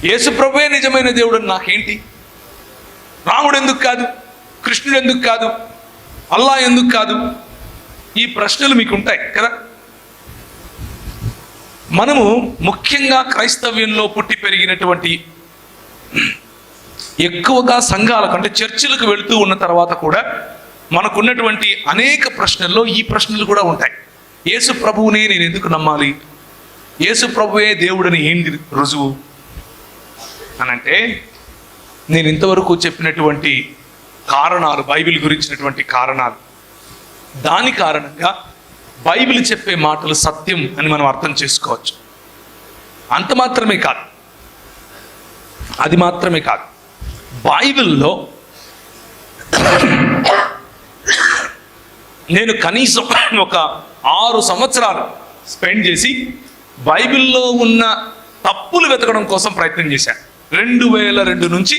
యేసు ప్రభువే నిజమైన దేవుడు అని నాకేంటి? రాముడు ఎందుకు కాదు? కృష్ణుడు ఎందుకు కాదు? అల్లా ఎందుకు కాదు? ఈ ప్రశ్నలు మీకు ఉంటాయి కదా. మనము ముఖ్యంగా క్రైస్తవ్యంలో పుట్టి పెరిగినటువంటి, ఎక్కువగా సంఘాలకు అంటే చర్చిలకు వెళుతూ ఉన్న తర్వాత కూడా మనకున్నటువంటి అనేక ప్రశ్నల్లో ఈ ప్రశ్నలు కూడా ఉంటాయి. యేసు ప్రభువునే నేను ఎందుకు నమ్మాలి? యేసు ప్రభువే దేవుడని ఏంటి రుజువు అని అంటే, నేను ఇంతవరకు చెప్పినటువంటి కారణాలు, బైబిల్ గురించినటువంటి కారణాలు, దాని కారణంగా బైబిల్ చెప్పే మాటలు సత్యం అని మనం అర్థం చేసుకోవచ్చు. అంత మాత్రమే కాదు, అది మాత్రమే కాదు, బైబిల్లో నేను కనీసం ఒక 6 సంవత్సరాలు స్పెండ్ చేసి బైబిల్లో ఉన్న తప్పులు వెతకడం కోసం ప్రయత్నం చేశాను. 2002 నుంచి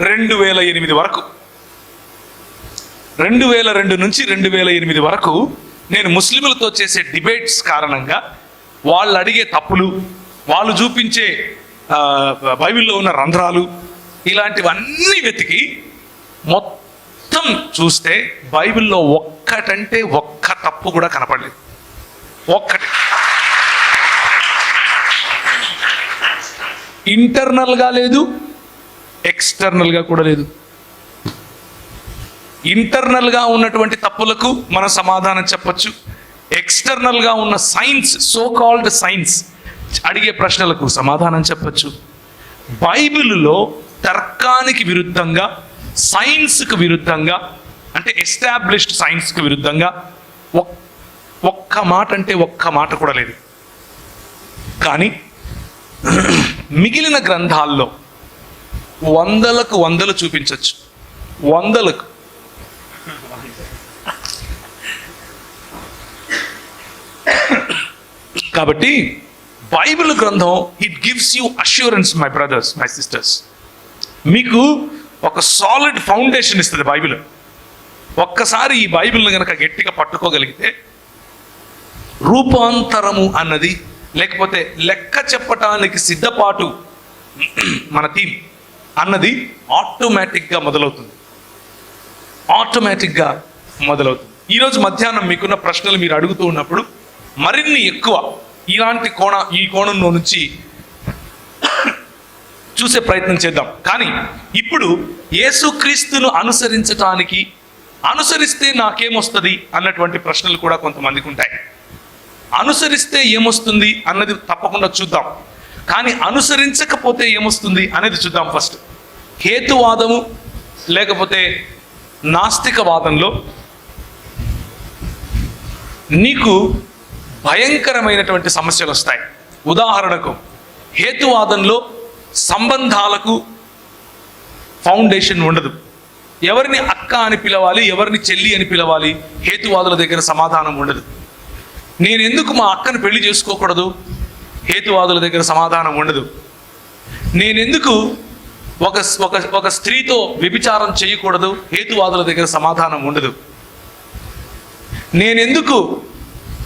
2008 వరకు, 2002 నుంచి 2008 వరకు నేను ముస్లింలతో చేసే డిబేట్స్ కారణంగా వాళ్ళు అడిగే తప్పులు, వాళ్ళు చూపించే బైబిల్లో ఉన్న రంధ్రాలు, ఇలాంటివన్నీ వెతికి మొత్తం చూస్తే బైబిల్లో ఒక్కటంటే ఒక్క తప్పు కూడా కనపడలేదు. ఒక్కటి ఇంటర్నల్గా లేదు, ఎక్స్టర్నల్గా కూడా లేదు. ఇంటర్నల్గా ఉన్నటువంటి తప్పులకు మనం సమాధానం చెప్పచ్చు, ఎక్స్టర్నల్గా ఉన్న సైన్స్, సో కాల్డ్ సైన్స్ అడిగే ప్రశ్నలకు సమాధానం చెప్పచ్చు. బైబిల్లో తర్కానికి విరుద్ధంగా, సైన్స్కి విరుద్ధంగా, అంటే ఎస్టాబ్లిష్డ్ సైన్స్కి విరుద్ధంగా ఒక్క మాట అంటే ఒక్క మాట కూడా లేదు. కానీ మిగిలిన గ్రంథాల్లో వందలకు వందలు చూపించవచ్చు, వందలకు. కాబట్టి బైబిల్ గ్రంథం it gives you assurance my brothers, my sisters. మీకు ఒక సాలిడ్ ఫౌండేషన్ ఇస్తుంది బైబిల్. ఒక్కసారి ఈ బైబిల్ని కనుక గట్టిగా పట్టుకోగలిగితే రూపాంతరము అన్నది, లేకపోతే లెక్క చెప్పటానికి సిద్ధపాటు మన థీమ్ అన్నది ఆటోమేటిక్గా మొదలవుతుంది, ఆటోమేటిక్గా మొదలవుతుంది. ఈరోజు మధ్యాహ్నం మీకున్న ప్రశ్నలు మీరు అడుగుతూ ఉన్నప్పుడు మరిన్ని ఎక్కువ ఈ కోణంలో నుంచి చూసే ప్రయత్నం చేద్దాం. కానీ ఇప్పుడు యేసుక్రీస్తును అనుసరిస్తే నాకేమొస్తుంది అన్నటువంటి ప్రశ్నలు కూడా కొంతమందికి ఉంటాయి. అనుసరిస్తే ఏమొస్తుంది అన్నది తప్పకుండా చూద్దాం, కానీ అనుసరించకపోతే ఏమొస్తుంది అనేది చూద్దాం. ఫస్ట్ హేతువాదము లేకపోతే నాస్తికవాదంలో నీకు భయంకరమైనటువంటి సమస్యలు వస్తాయి. ఉదాహరణకు హేతువాదంలో సంబంధాలకు ఫౌండేషన్ ఉండదు. ఎవరిని అక్క అని పిలవాలి, ఎవరిని చెల్లి అని పిలవాలి, హేతువాదుల దగ్గర సమాధానం ఉండదు. నేను ఎందుకు మా అక్కను పెళ్లి చేసుకోకూడదు, హేతువాదుల దగ్గర సమాధానం ఉండదు. నేనెందుకు ఒక ఒక ఒక స్త్రీతో వ్యభిచారం చేయకూడదు, హేతువాదుల దగ్గర సమాధానం ఉండదు. నేనెందుకు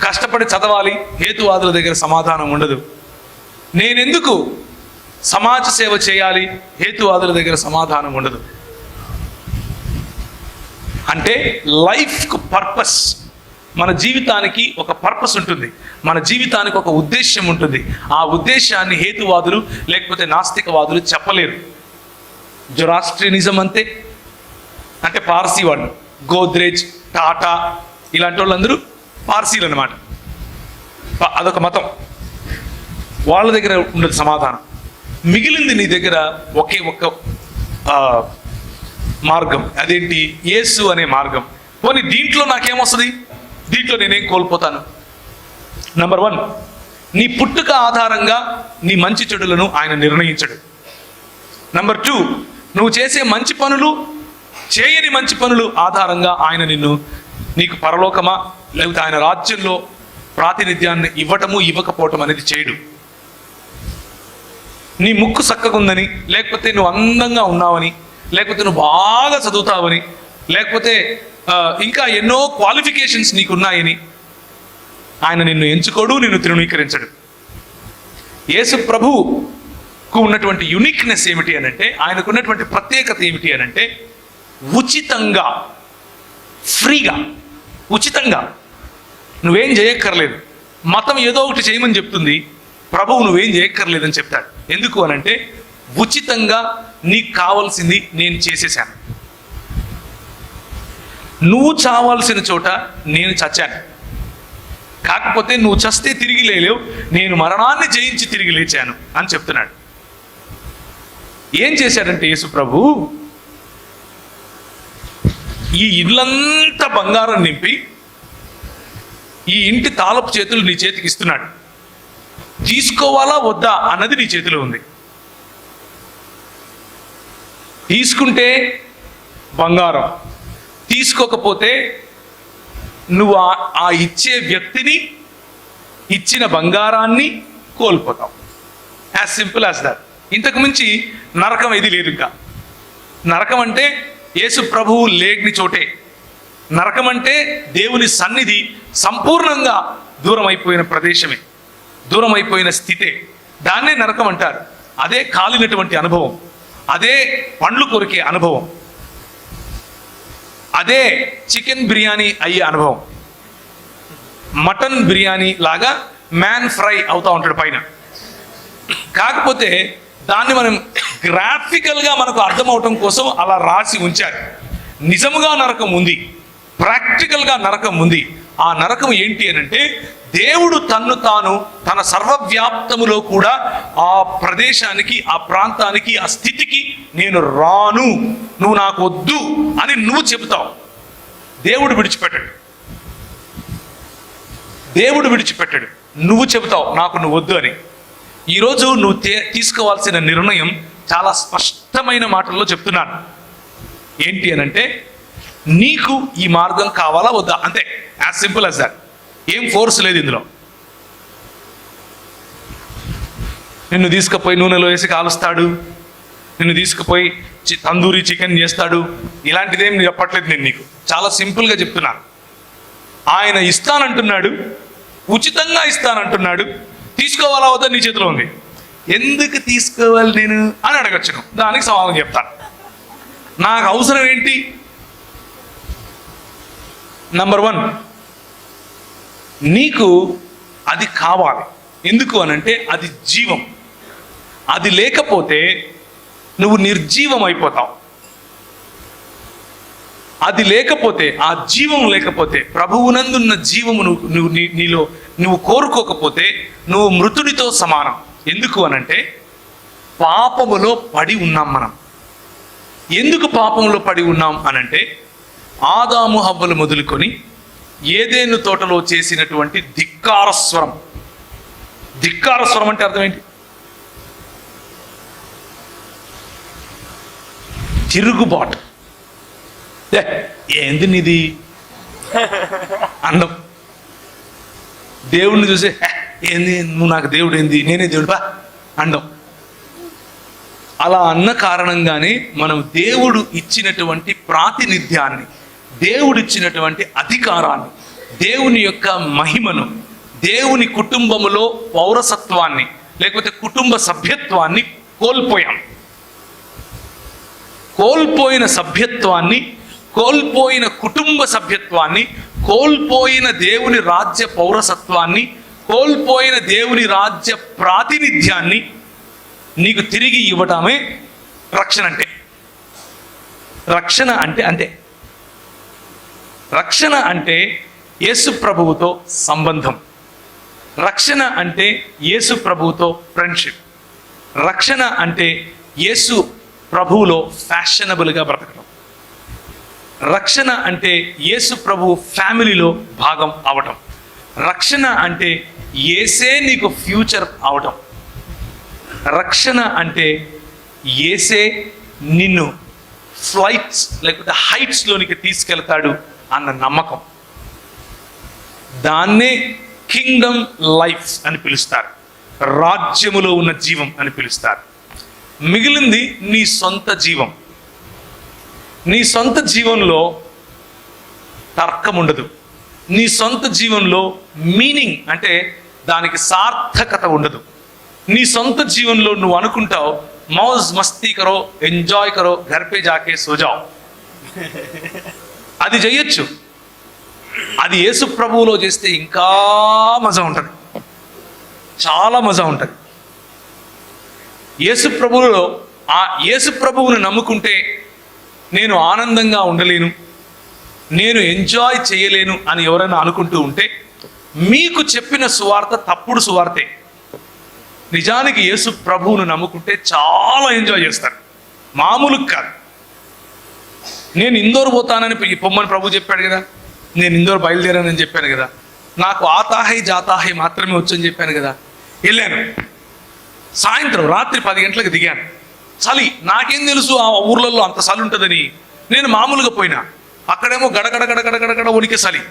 కష్టపడి చదవాలి, హేతువాదుల దగ్గర సమాధానం ఉండదు. నేనెందుకు సమాజ సేవ చేయాలి, హేతువాదుల దగ్గర సమాధానం ఉండదు. అంటే లైఫ్కు పర్పస్, మన జీవితానికి ఒక పర్పస్ ఉంటుంది, మన జీవితానికి ఒక ఉద్దేశం ఉంటుంది. ఆ ఉద్దేశాన్ని హేతువాదులు లేకపోతే నాస్తికవాదులు చెప్పలేరు. జొరాస్ట్రియనిజం అంతే, అంటే పార్సీ వాళ్ళు, గోద్రేజ్, టాటా ఇలాంటి వాళ్ళందరూ పార్సీలు అన్నమాట. అదొక మతం, వాళ్ళ దగ్గర ఉండదు సమాధానం. మిగిలింది నీ దగ్గర ఒకే ఒక్క మార్గం, అదేంటి? యేసు అనే మార్గం. పోనీ దీంట్లో నాకేమొస్తుంది, దీంట్లో నేనేం కోల్పోతాను? నంబర్ 1, నీ పుట్టుక ఆధారంగా నీ మంచి చెడులను ఆయన నిర్ణయించడు. నంబర్ 2, నువ్వు చేసే మంచి పనులు, చేయని మంచి పనులు ఆధారంగా ఆయన నీకు పరలోకమా లేకపోతే ఆయన రాజ్యంలో ప్రాతినిధ్యాన్ని ఇవ్వటము ఇవ్వకపోవటం అనేది చేయడు. నీ ముక్కు చక్కగుందని, లేకపోతే నువ్వు అందంగా ఉన్నావని, లేకపోతే నువ్వు బాగా చదువుతావని, లేకపోతే ఇంకా ఎన్నో క్వాలిఫికేషన్స్ నీకున్నాయని ఆయన నిన్ను ఎంచుకోడు, నిన్ను తృణీకరించడు. యేసు ప్రభువుకు ఉన్నటువంటి యునిక్నెస్ ఏమిటి అనంటే, ఆయనకు ఉన్నటువంటి ప్రత్యేకత ఏమిటి అనంటే, ఉచితంగా, ఫ్రీగా, ఉచితంగా, నువ్వేం చేయక్కర్లేదు. మతం ఏదో ఒకటి చేయమని చెప్తుంది, ప్రభువు నువ్వేం చేయక్కర్లేదని చెప్తాడు. ఎందుకు అనంటే, ఉచితంగా నీకు కావాల్సింది నేను చేసేసాను. నువ్వు చావాల్సిన చోట నేను చచ్చాను, కాకపోతే నువ్వు చస్తే తిరిగి లేలేవు, నేను మరణాన్ని జయించి తిరిగి లేచాను అని చెప్తున్నాడు. ఏం చేశాడంటే యేసు ప్రభు, ఈ ఇల్లంతా బంగారం నింపి ఈ ఇంటి తాళపు చేతులు నీ చేతికి ఇస్తున్నాడు. తీసుకోవాలా వద్దా అన్నది నీ చేతిలో ఉంది. తీసుకుంటే బంగారం, తీసుకోకపోతే నువ్వు ఆ ఇచ్చే వ్యక్తిని, ఇచ్చిన బంగారాన్ని కోల్పోతావు. As simple as that. ఇంతకు మించి నరకం ఏది లేదు. ఇంకా నరకం అంటే యేసు ప్రభువు లేని చోటే. నరకం అంటే దేవుని సన్నిధి సంపూర్ణంగా దూరం అయిపోయిన ప్రదేశమే, దూరం అయిపోయిన స్థితే. దాన్నే నరకం అంటారు. అదే కాలినటువంటి అనుభవం, అదే పండ్లు కొరికే అనుభవం, అదే చికెన్ బిర్యానీ అయ్యే అనుభవం. మటన్ బిర్యానీ లాగా మ్యాన్ ఫ్రై అవుతా ఉంటాడు పైన. కాకపోతే దాన్ని మనం గ్రాఫికల్గా మనకు అర్థం అవటం కోసం అలా రాసి ఉంచారు. నిజముగా నరకం ఉంది, ప్రాక్టికల్గా నరకం ఉంది. ఆ నరకం ఏంటి అనంటే, దేవుడు తన్ను తాను తన సర్వవ్యాప్తములో కూడా ఆ ప్రదేశానికి, ఆ ప్రాంతానికి, ఆ స్థితికి నేను రాను, నువ్వు నాకు వద్దు అని నువ్వు చెబుతావు. దేవుడు విడిచిపెట్టాడు, దేవుడు విడిచిపెట్టాడు, నువ్వు చెబుతావు నాకు నువ్వు వద్దు అని. ఈరోజు నువ్వు తీసుకోవాల్సిన నిర్ణయం చాలా స్పష్టమైన మాటల్లో చెప్తున్నాను. ఏంటి అనంటే, నీకు ఈ మార్గం కావాలా వద్దా, అంతే. As simple as that. ఏం ఫోర్స్ లేదు ఇందులో. నిన్ను తీసుకుపోయి నూనెలో వేసి కాలుస్తాడు, నిన్ను తీసుకుపోయి తందూరి చికెన్ చేస్తాడు, ఇలాంటిదేం చెప్పట్లేదు నేను నీకు. చాలా సింపుల్గా చెప్తున్నాను. ఆయన ఇస్తానంటున్నాడు, ఉచితంగా ఇస్తానంటున్నాడు. తీసుకోవాలా వద్దా నీ చేతిలో ఉంది. ఎందుకు తీసుకోవాలి నేను అని అడగచ్చును, దానికి సమాధానం చెప్తాను. నాకు అవసరం ఏంటి? నంబర్ 1, నీకు అది కావాలి. ఎందుకు అనంటే అది జీవం. అది లేకపోతే నువ్వు నిర్జీవం అయిపోతావు. అది లేకపోతే, ఆ జీవం లేకపోతే, ప్రభువునందున్న జీవము నీలో నువ్వు కోరుకోకపోతే నువ్వు మృతుడితో సమానం. ఎందుకు అనంటే పాపములో పడి ఉన్నాం మనం. ఎందుకు పాపంలో పడి ఉన్నాం అనంటే, ఆదాము హవ్వలు మొదలుకొని ఏదేను తోటలో చేసినటువంటి ధిక్కారస్వరం. ధిక్కారస్వరం అంటే అర్థం ఏంటి? తిరుగుబాటు. ఏంది నీది అన్నం. దేవుడిని చూసి ఏంది, నువ్వు నాకు దేవుడు ఏంది, నేనే దేవుడు బా అండం. అలా అన్న కారణంగానే మనం దేవుడు ఇచ్చినటువంటి ప్రాతినిధ్యాన్ని, దేవుడు ఇచ్చినటువంటి అధికారాన్ని, దేవుని యొక్క మహిమను, దేవుని కుటుంబములో పౌరసత్వాన్ని లేకపోతే కుటుంబ సభ్యత్వాన్ని కోల్పోయాం. కోల్పోయిన సభ్యత్వాన్ని, కోల్పోయిన కుటుంబ సభ్యత్వాన్ని, కోల్పోయిన దేవుని రాజ్య పౌరసత్వాన్ని, కోల్పోయిన దేవుని రాజ్య ప్రాతినిధ్యాన్ని నీకు తిరిగి ఇవ్వటమే రక్షణ అంటే. రక్షణ అంటే అంతే. రక్షణ అంటే యేసు ప్రభువుతో సంబంధం. రక్షణ అంటే యేసు ప్రభువుతో ఫ్రెండ్షిప్. రక్షణ అంటే యేసు ప్రభువులో ఫ్యాషనబుల్గా బ్రతకడం. రక్షణ అంటే యేసు ప్రభువు ఫ్యామిలీలో భాగం అవటం. రక్షణ అంటే యేసే నీకు ఫ్యూచర్ అవటం. రక్షణ అంటే యేసే నిన్ను ఫ్లైట్స్ లేకపోతే హైట్స్లోనికి తీసుకెళ్తాడు అన్న నమ్మకం. దాన్నే కింగ్డమ్ లైఫ్ అని పిలుస్తారు, రాజ్యములో ఉన్న జీవం అని పిలుస్తారు. మిగిలింది నీ సొంత జీవం. నీ సొంత జీవంలో తర్కం ఉండదు. నీ సొంత జీవంలో మీనింగ్ అంటే దానికి సార్థకత ఉండదు. నీ సొంత జీవనంలో నువ్వు అనుకుంటావు మౌజ్ మస్తీ కరో, ఎంజాయ్ కరో, ఘర్ పే జాకే సోజావ్. అది చెయ్యొచ్చు. అది యేసు ప్రభువులో చేస్తే ఇంకా మజా ఉంటుంది, చాలా మజా ఉంటుంది. యేసు ప్రభువులో ఆ యేసు ప్రభువుని నమ్ముకుంటే నేను ఆనందంగా ఉండలేను, నేను ఎంజాయ్ చేయలేను అని ఎవరైనా అనుకుంటూ ఉంటే మీకు చెప్పిన సువార్త తప్పుడు సువార్తే. నిజానికి యేసు ప్రభువును నమ్ముకుంటే చాలా ఎంజాయ్ చేస్తారు, మామూలుగా కాదు. నేను ఇందోర్ పోతానని పొమ్మని ప్రభు చెప్పాడు కదా, నేను ఇందోర్ బయలుదేరానని చెప్పాను కదా, నాకు ఆతాహై జాతాహై మాత్రమే వచ్చని చెప్పాను కదా. వెళ్ళాను, సాయంత్రం రాత్రి 10 గంటలకు దిగాను. చలి, నాకేం తెలుసు ఆ ఊర్లలో అంత చలి ఉంటుందని. నేను మామూలుగా పోయినా, అక్కడేమో గడగడ గడగడ గడగడ ఉనికి చలి.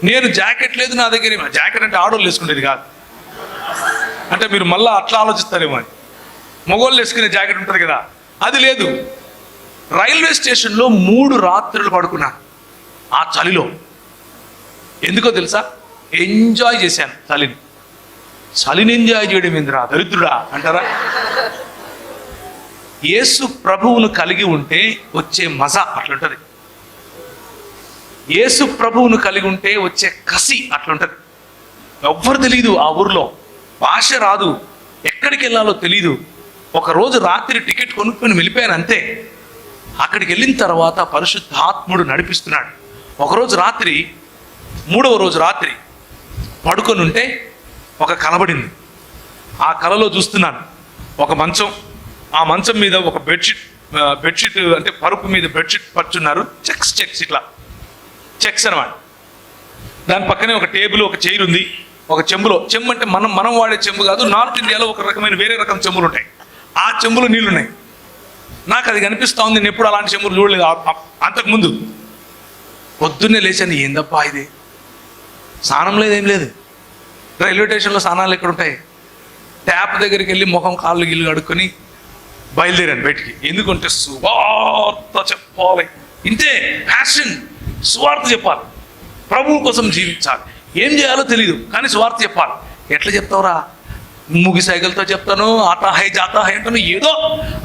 నేను జాకెట్ లేదు నా దగ్గర. జాకెట్ అంటే ఆడోళ్ళు వేసుకునేది కాదు, అంటే మీరు మళ్ళీ అట్లా ఆలోచిస్తారేమో అని. మగోళ్ళు వేసుకునే జాకెట్ ఉంటుంది కదా, అది లేదు. రైల్వే స్టేషన్లో 3 రాత్రులు పడుకున్నాను ఆ చలిలో. ఎందుకో తెలుసా? ఎంజాయ్ చేశాను చలిని. చలిని ఎంజాయ్ చేయడం ఏందిరా దరిద్రుడా అంటారా? యేసు ప్రభువును కలిగి ఉంటే వచ్చే మజా అట్లుంటది. యేసు ప్రభువును కలిగి ఉంటే వచ్చే కసి అట్లుంటది. ఎవ్వరు తెలీదు ఆ ఊర్లో, భాష రాదు, ఎక్కడికి వెళ్ళాలో తెలీదు. ఒకరోజు రాత్రి టికెట్ కొనుక్కొని వెళ్ళిపోయాను అంతే. అక్కడికి వెళ్ళిన తర్వాత పరిశుద్ధాత్ముడు నడిపిస్తున్నాడు. ఒకరోజు రాత్రి, 3వ రోజు రాత్రి పడుకొని ఉంటే ఒక కనబడింది. ఆ కలలో చూస్తున్నాను ఒక మంచం, ఆ మంచం మీద ఒక బెడ్షీట్ అంటే పరుపు మీద బెడ్షీట్ పరుచున్నారు. చెక్స్ ఇట్లా చెక్స్ అనమాట. దాని పక్కనే ఒక టేబుల్, ఒక చైర్ ఉంది. ఒక చెంబులో, చెంబు అంటే మనం వాడే చెంబు కాదు, నార్త్ ఇండియాలో ఒక రకమైన వేరే రకం చెంబులు ఉంటాయి. ఆ చెంబులో నీళ్లున్నాయి. నాకు అది కనిపిస్తూ ఉంది. నేను ఎప్పుడు అలాంటి చెంబులు చూడలేదు అంతకుముందు. పొద్దున్నే లేచాను, ఏందప్పా ఇది, స్నానం లేదేం లేదు. రైల్వే స్టేషన్లో స్నానాలు ఎక్కడ ఉంటాయి? ట్యాప్ దగ్గరికి వెళ్ళి ముఖం కాళ్ళు గిల్లు కడుక్కొని బయలుదేరాను బయటికి. ఎందుకంటే సువార్త చెప్పాలి, ఇంతే ప్యాషన్. సువార్త చెప్పాలి, ప్రభువు కోసం జీవించాలి. ఏం చేయాలో తెలీదు కానీ సువార్త చెప్పాలి. ఎట్లా చెప్తావురా? ముగి సైకిల్తో చెప్తాను, ఆతాహై జాతాహై అంటాను. ఏదో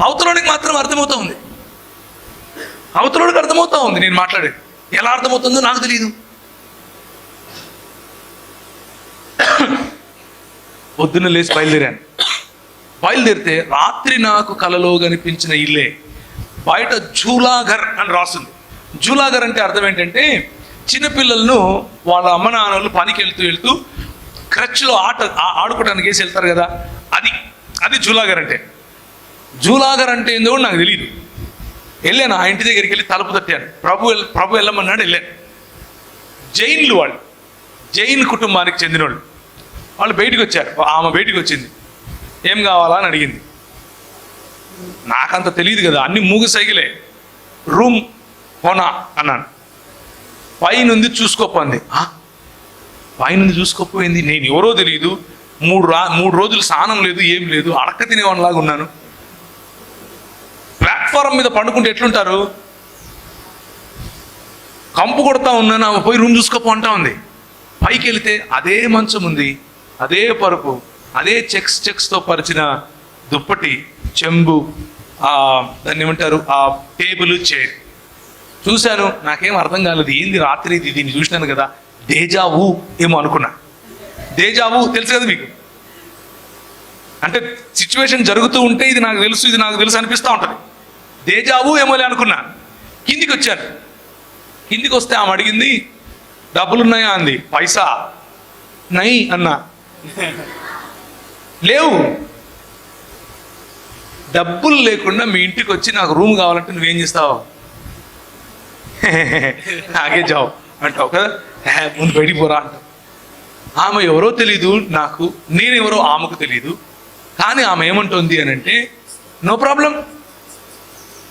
అవతలోడికి మాత్రం అర్థమవుతా ఉంది, అవతలోడికి అర్థమవుతా ఉంది నేను మాట్లాడేది. ఎలా అర్థమవుతుందో నాకు తెలియదు. పొద్దున్న లేచి బయలుదేరాను. బయలుదేరితే రాత్రి నాకు కలలో కనిపించిన ఇల్లే. బయట జూలాఘర్ అని రాస్తుంది. జూలాఘర్ అంటే అర్థం ఏంటంటే, చిన్నపిల్లలను వాళ్ళ అమ్మ నాన్నలు పనికి వెళ్తూ క్రచ్లో ఆడుకోవడానికి వేసి వెళ్తారు కదా, అది జూలాఘర్ అంటే. జూలాఘర్ అంటే ఏందో నాకు తెలియదు. వెళ్ళాను, ఆ ఇంటి దగ్గరికి వెళ్ళి తలుపు తట్టాను. ప్రభు వెళ్ళమన్నాడు, వెళ్ళాను. జైన్లు వాళ్ళు, జైన్ కుటుంబానికి చెందిన వాళ్ళు బయటికి వచ్చారు. ఆమె బయటికి వచ్చింది, ఏం కావాలా అని అడిగింది. నాకంత తెలియదు కదా, అన్ని మూగి సైకిలే. రూమ్ కొనా అన్నాను. పైనుంది చూసుకోపోయింది. పైనుంది చూసుకోపోయింది. నేను ఎవరో తెలియదు. 3 రోజులు స్నానం లేదు, ఏం లేదు, అడక్క తినేవాళ్ళలాగా ఉన్నాను. ప్లాట్ఫారం మీద పండుకుంటే ఎట్లుంటారు? కంపు కొడతా ఉన్నాను, ఆమె పోయి రూమ్ చూసుకోపో అంటా ఉంది. పైకి వెళితే అదే మంచం ఉంది, అదే పరుపు, అదే చెక్స్తో పరిచిన దుప్పటి, చెంబు, దాన్ని ఏమంటారు, ఆ టేబుల్, చైర్. చూశాను, నాకేం అర్థం కాలేదు. ఏంది రాత్రి దీన్ని చూసినాను కదా, డేజావు ఏమో అనుకున్నా. డేజావు తెలుసు కదా మీకు, అంటే సిచ్యువేషన్ జరుగుతూ ఉంటే ఇది నాకు తెలుసు అనిపిస్తూ ఉంటుంది. డేజావు ఏమోలే అనుకున్నా. కిందికి వచ్చాను. కిందికి వస్తే ఆమె అడిగింది, డబ్బులున్నాయా అంది. పైసా నై అన్నా. లేవు. డబ్బులు లేకుండా మీ ఇంటికి వచ్చి నాకు రూమ్ కావాలంటే నువ్వేం చేస్తావు? నాకే జాబ్ అంటావు కదా, ముందు బయటికి పోరా అంటావు. ఆమె ఎవరో తెలీదు నాకు, నేనెవరో ఆమెకు తెలీదు. కానీ ఆమె ఏమంటుంది అని అంటే, నో ప్రాబ్లం,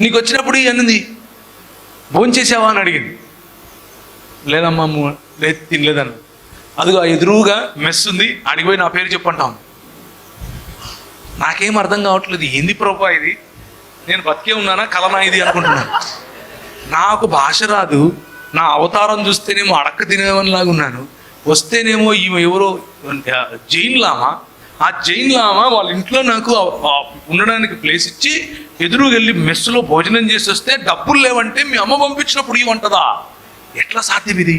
నీకు వచ్చినప్పుడు అన్నది భోంచేసావా అని అడిగింది. లేదమ్మా, లేదు తినలేదన్న. అదిగో ఎదురుగా మెస్ ఉంది, అడిగిపోయి నా పేరు చెప్పంటాం. నాకేం అర్థం కావట్లేదు, ఏంది ప్రభా ఇది, నేను బతికే ఉన్నానా కలనా ఇది అనుకుంటున్నాను. నాకు భాష రాదు, నా అవతారం చూస్తేనేమో అడక్క తినేవనిలాగా ఉన్నాను, వస్తేనేమో ఈమె ఎవరో జైన్ లామా. ఆ జైన్ లామా వాళ్ళ ఇంట్లో నాకు ఉండడానికి ప్లేస్ ఇచ్చి ఎదురు వెళ్ళి మెస్సులో భోజనం చేసి వస్తే డబ్బులు లేవంటే మీ అమ్మ పంపించినప్పుడు ఇవ్వంటదా? ఎట్లా సాధ్యం ఇది?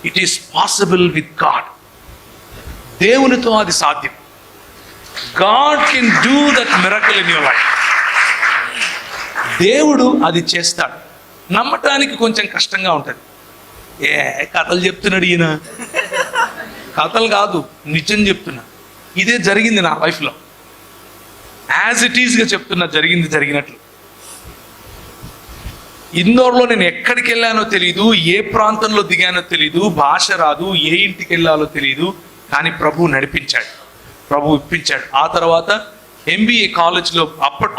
It is possible with God. దేవునితో అది సాధ్యం. God can do that miracle in your life. దేవుడు అది చేస్తాడు. నమ్మటానికి కొంచెం కష్టంగా ఉంటుంది. కథలు చెప్తున్నాడు ఈయన. కథలు కాదు, నిజం చెప్తున్నా. ఇదే జరిగింది నా లైఫ్లో. యాజ్ ఇట్ ఈస్గా చెప్తున్నా, జరిగినట్లు. ఇందోర్లో నేను ఎక్కడికి వెళ్ళానో తెలీదు, ఏ ప్రాంతంలో దిగానో తెలీదు, భాష రాదు, ఏ ఇంటికి వెళ్ళాలో తెలీదు. కానీ ప్రభు నడిపించాడు, ప్రభు ఇప్పించాడు. ఆ తర్వాత MBA కాలేజ్లో,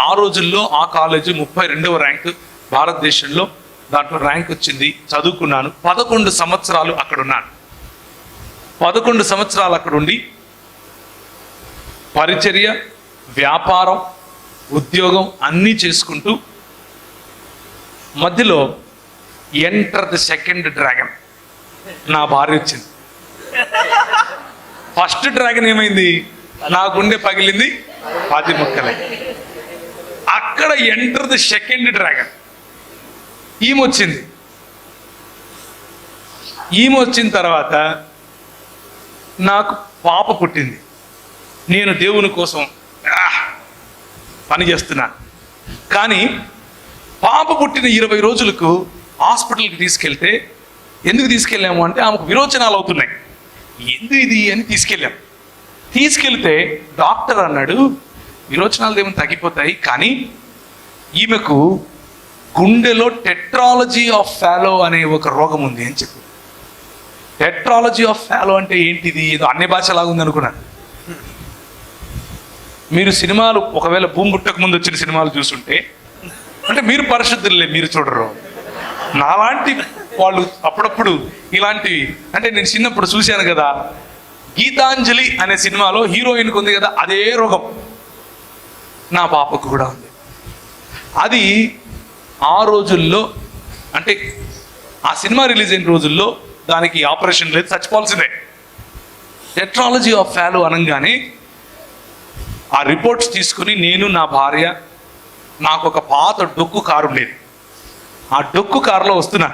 ఆ రోజుల్లో ఆ కాలేజ్ 32వ ర్యాంక్ భారతదేశంలో, దాంట్లో ర్యాంక్ వచ్చింది. చదువుకున్నాను. 11 సంవత్సరాలు అక్కడ ఉన్నాను. 11 సంవత్సరాలు అక్కడ ఉండి పరిచర్య, వ్యాపారం, ఉద్యోగం అన్నీ చేసుకుంటూ మధ్యలో ఎంటర్ ది సెకండ్ డ్రాగన్, నా భార్య వచ్చింది. ఫస్ట్ డ్రాగన్ ఏమైంది, నా గుండె పగిలింది, 10 ముక్కలే. అక్కడ ఎంటర్ ది సెకండ్ డ్రాగన్, ఈమె వచ్చింది. ఈమె వచ్చిన తర్వాత నాకు పాప పుట్టింది. నేను దేవుని కోసం పని చేస్తున్నాను. కానీ పాప పుట్టిన 20 రోజులకు హాస్పిటల్కి తీసుకెళ్తే, ఎందుకు తీసుకెళ్ళాము అంటే ఆమెకు విరోచనాలు అవుతున్నాయి. ఎందుకు ఇది అని తీసుకెళ్తే డాక్టర్ అన్నాడు, విరోచనాలు ఏమైనా తగ్గిపోతాయి, కానీ ఈమెకు గుండెలో టెట్రాలజీ ఆఫ్ ఫాలో అనే ఒక రోగం ఉంది అని చెప్పి. టెట్రాలజీ ఆఫ్ ఫాలో అంటే ఏంటిది? ఏదో అన్ని భాషలాగా ఉంది అనుకున్నాను. మీరు సినిమాలు ఒకవేళ భూమి పుట్టక ముందు వచ్చిన సినిమాలు చూస్తుంటే, అంటే మీరు పరిశుద్ధులే, మీరు చూడరు. నాలాంటి వాళ్ళు అప్పుడప్పుడు ఇలాంటివి, అంటే నేను చిన్నప్పుడు చూశాను కదా, గీతాంజలి అనే సినిమాలో హీరోయిన్కి ఉంది కదా, అదే రోగం నా పాపకు కూడా ఉంది. అది ఆ రోజుల్లో, అంటే ఆ సినిమా రిలీజ్ అయిన రోజుల్లో దానికి ఆపరేషన్ లేదు, చచ్చిపోవాల్సిందే. టెట్రాలజీ ఆఫ్ ఫాలో అనగానే ఆ రిపోర్ట్స్ తీసుకుని నేను, నా భార్య, నాకు ఒక పాత డొక్కు కారు ఉండేది, ఆ డొక్కు కారులో వస్తున్నా,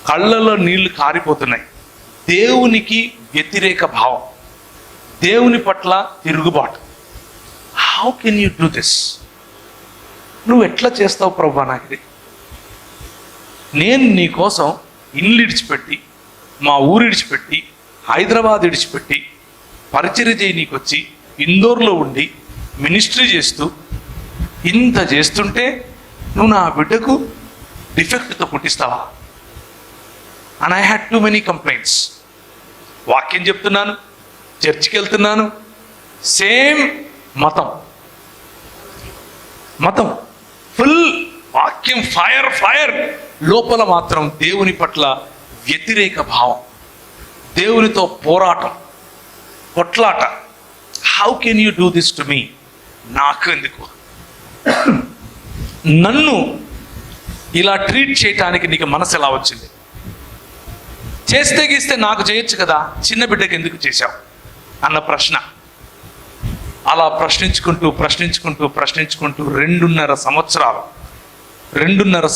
కళ్ళలో నీళ్లు కారిపోతున్నాయి. దేవునికి వ్యతిరేక భావం, దేవుని పట్ల తిరుగుబాటు. How can you do this? నువ్వు ఎట్లా చేస్తావు ప్రభా నాకు ఇది? నేను నీ కోసం ఇల్లు ఇడిచిపెట్టి, మా ఊరు ఇడిచిపెట్టి, హైదరాబాద్ ఇడిచిపెట్టి పరిచర్య చేయనీకి వచ్చి ఇందోర్లో ఉండి మినిస్ట్రీ చేస్తూ ఇంత చేస్తుంటే నువ్వు నా బిడ్డకు డిఫెక్ట్తో పుట్టిస్తావా? And I had too many complaints. వాక్యం చెప్తున్నాను, చర్చికి వెళ్తున్నాను, సేమ్ మతం ఫుల్ వాక్యం, ఫైర్, లోపల మాత్రం దేవుని పట్ల వ్యతిరేక భావం, దేవునితో పోరాటం, కొట్లాట. How can you do this to me? నాకు ఎందుకు? నన్ను ఇలా ట్రీట్ చేయటానికి నీకు మనసు ఎలా వచ్చింది? చేస్తే గీస్తే నాకు చేయొచ్చు కదా, చిన్న బిడ్డకి ఎందుకు చేశావు అన్న ప్రశ్న. అలా ప్రశ్నించుకుంటూ 2.5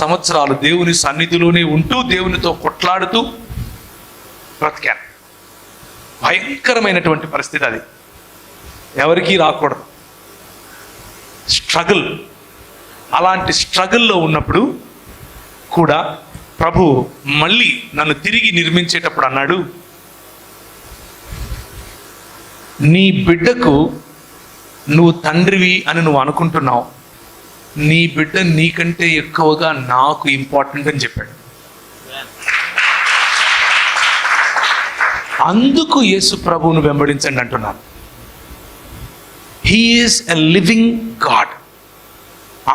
సంవత్సరాలు దేవుని సన్నిధిలోనే ఉంటూ దేవునితో కొట్లాడుతూ బ్రతికాను. భయంకరమైనటువంటి పరిస్థితి అది, ఎవరికీ రాకూడదు. స్ట్రగుల్. అలాంటి స్ట్రగుల్లో ఉన్నప్పుడు కూడా ప్రభు మళ్ళీ నన్ను తిరిగి నిర్మించేటప్పుడు అన్నాడు, నీ బిడ్డకు నువ్వు తండ్రివి అని నువ్వు అనుకుంటున్నావు, నీ బిడ్డ నీకంటే ఎక్కువగా నాకు ఇంపార్టెంట్ అని చెప్పాడు. అందుకు యేసు ప్రభువును వెంబడించండి అంటున్నాను. He is a living God.